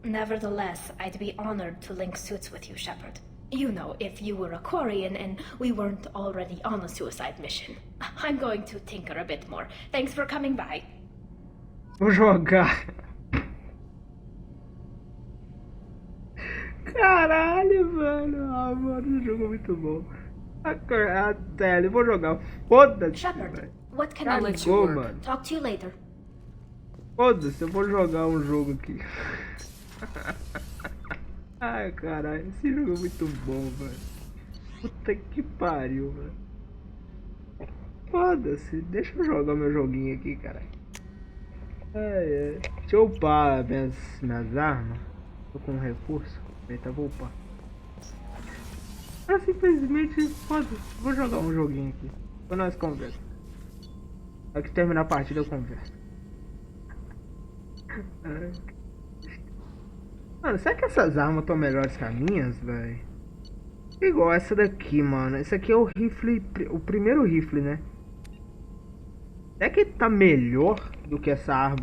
Nevertheless, I'd be honored to link suits with you, Shepard. You know, if you were a Quarian and we weren't already on a suicide mission. I'm going to tinker a bit more. Thanks for coming by. Vou jogar. Caralho, velho. Ah, mano, esse jogo é muito bom. A tele, vou jogar. Foda-se. Shepard, what can I Cagou, let you work? mano. Talk to you later. Foda-se, eu vou jogar um jogo aqui. Ai, caralho, esse jogo é muito bom, velho. Puta que pariu, velho. Foda-se, deixa eu jogar meu joguinho aqui, caralho. Deixa eu upar minhas armas. Tô com um recurso. Eita, vou upar. Ah, simplesmente, foda-se, vou jogar um joguinho aqui. Depois nós conversamos. Aqui que terminar a partida eu converso. Mano, será que essas armas estão melhores que as minhas, velho? Igual essa daqui, mano. Esse aqui é o rifle, o primeiro rifle, né? Será que tá melhor do que essa arma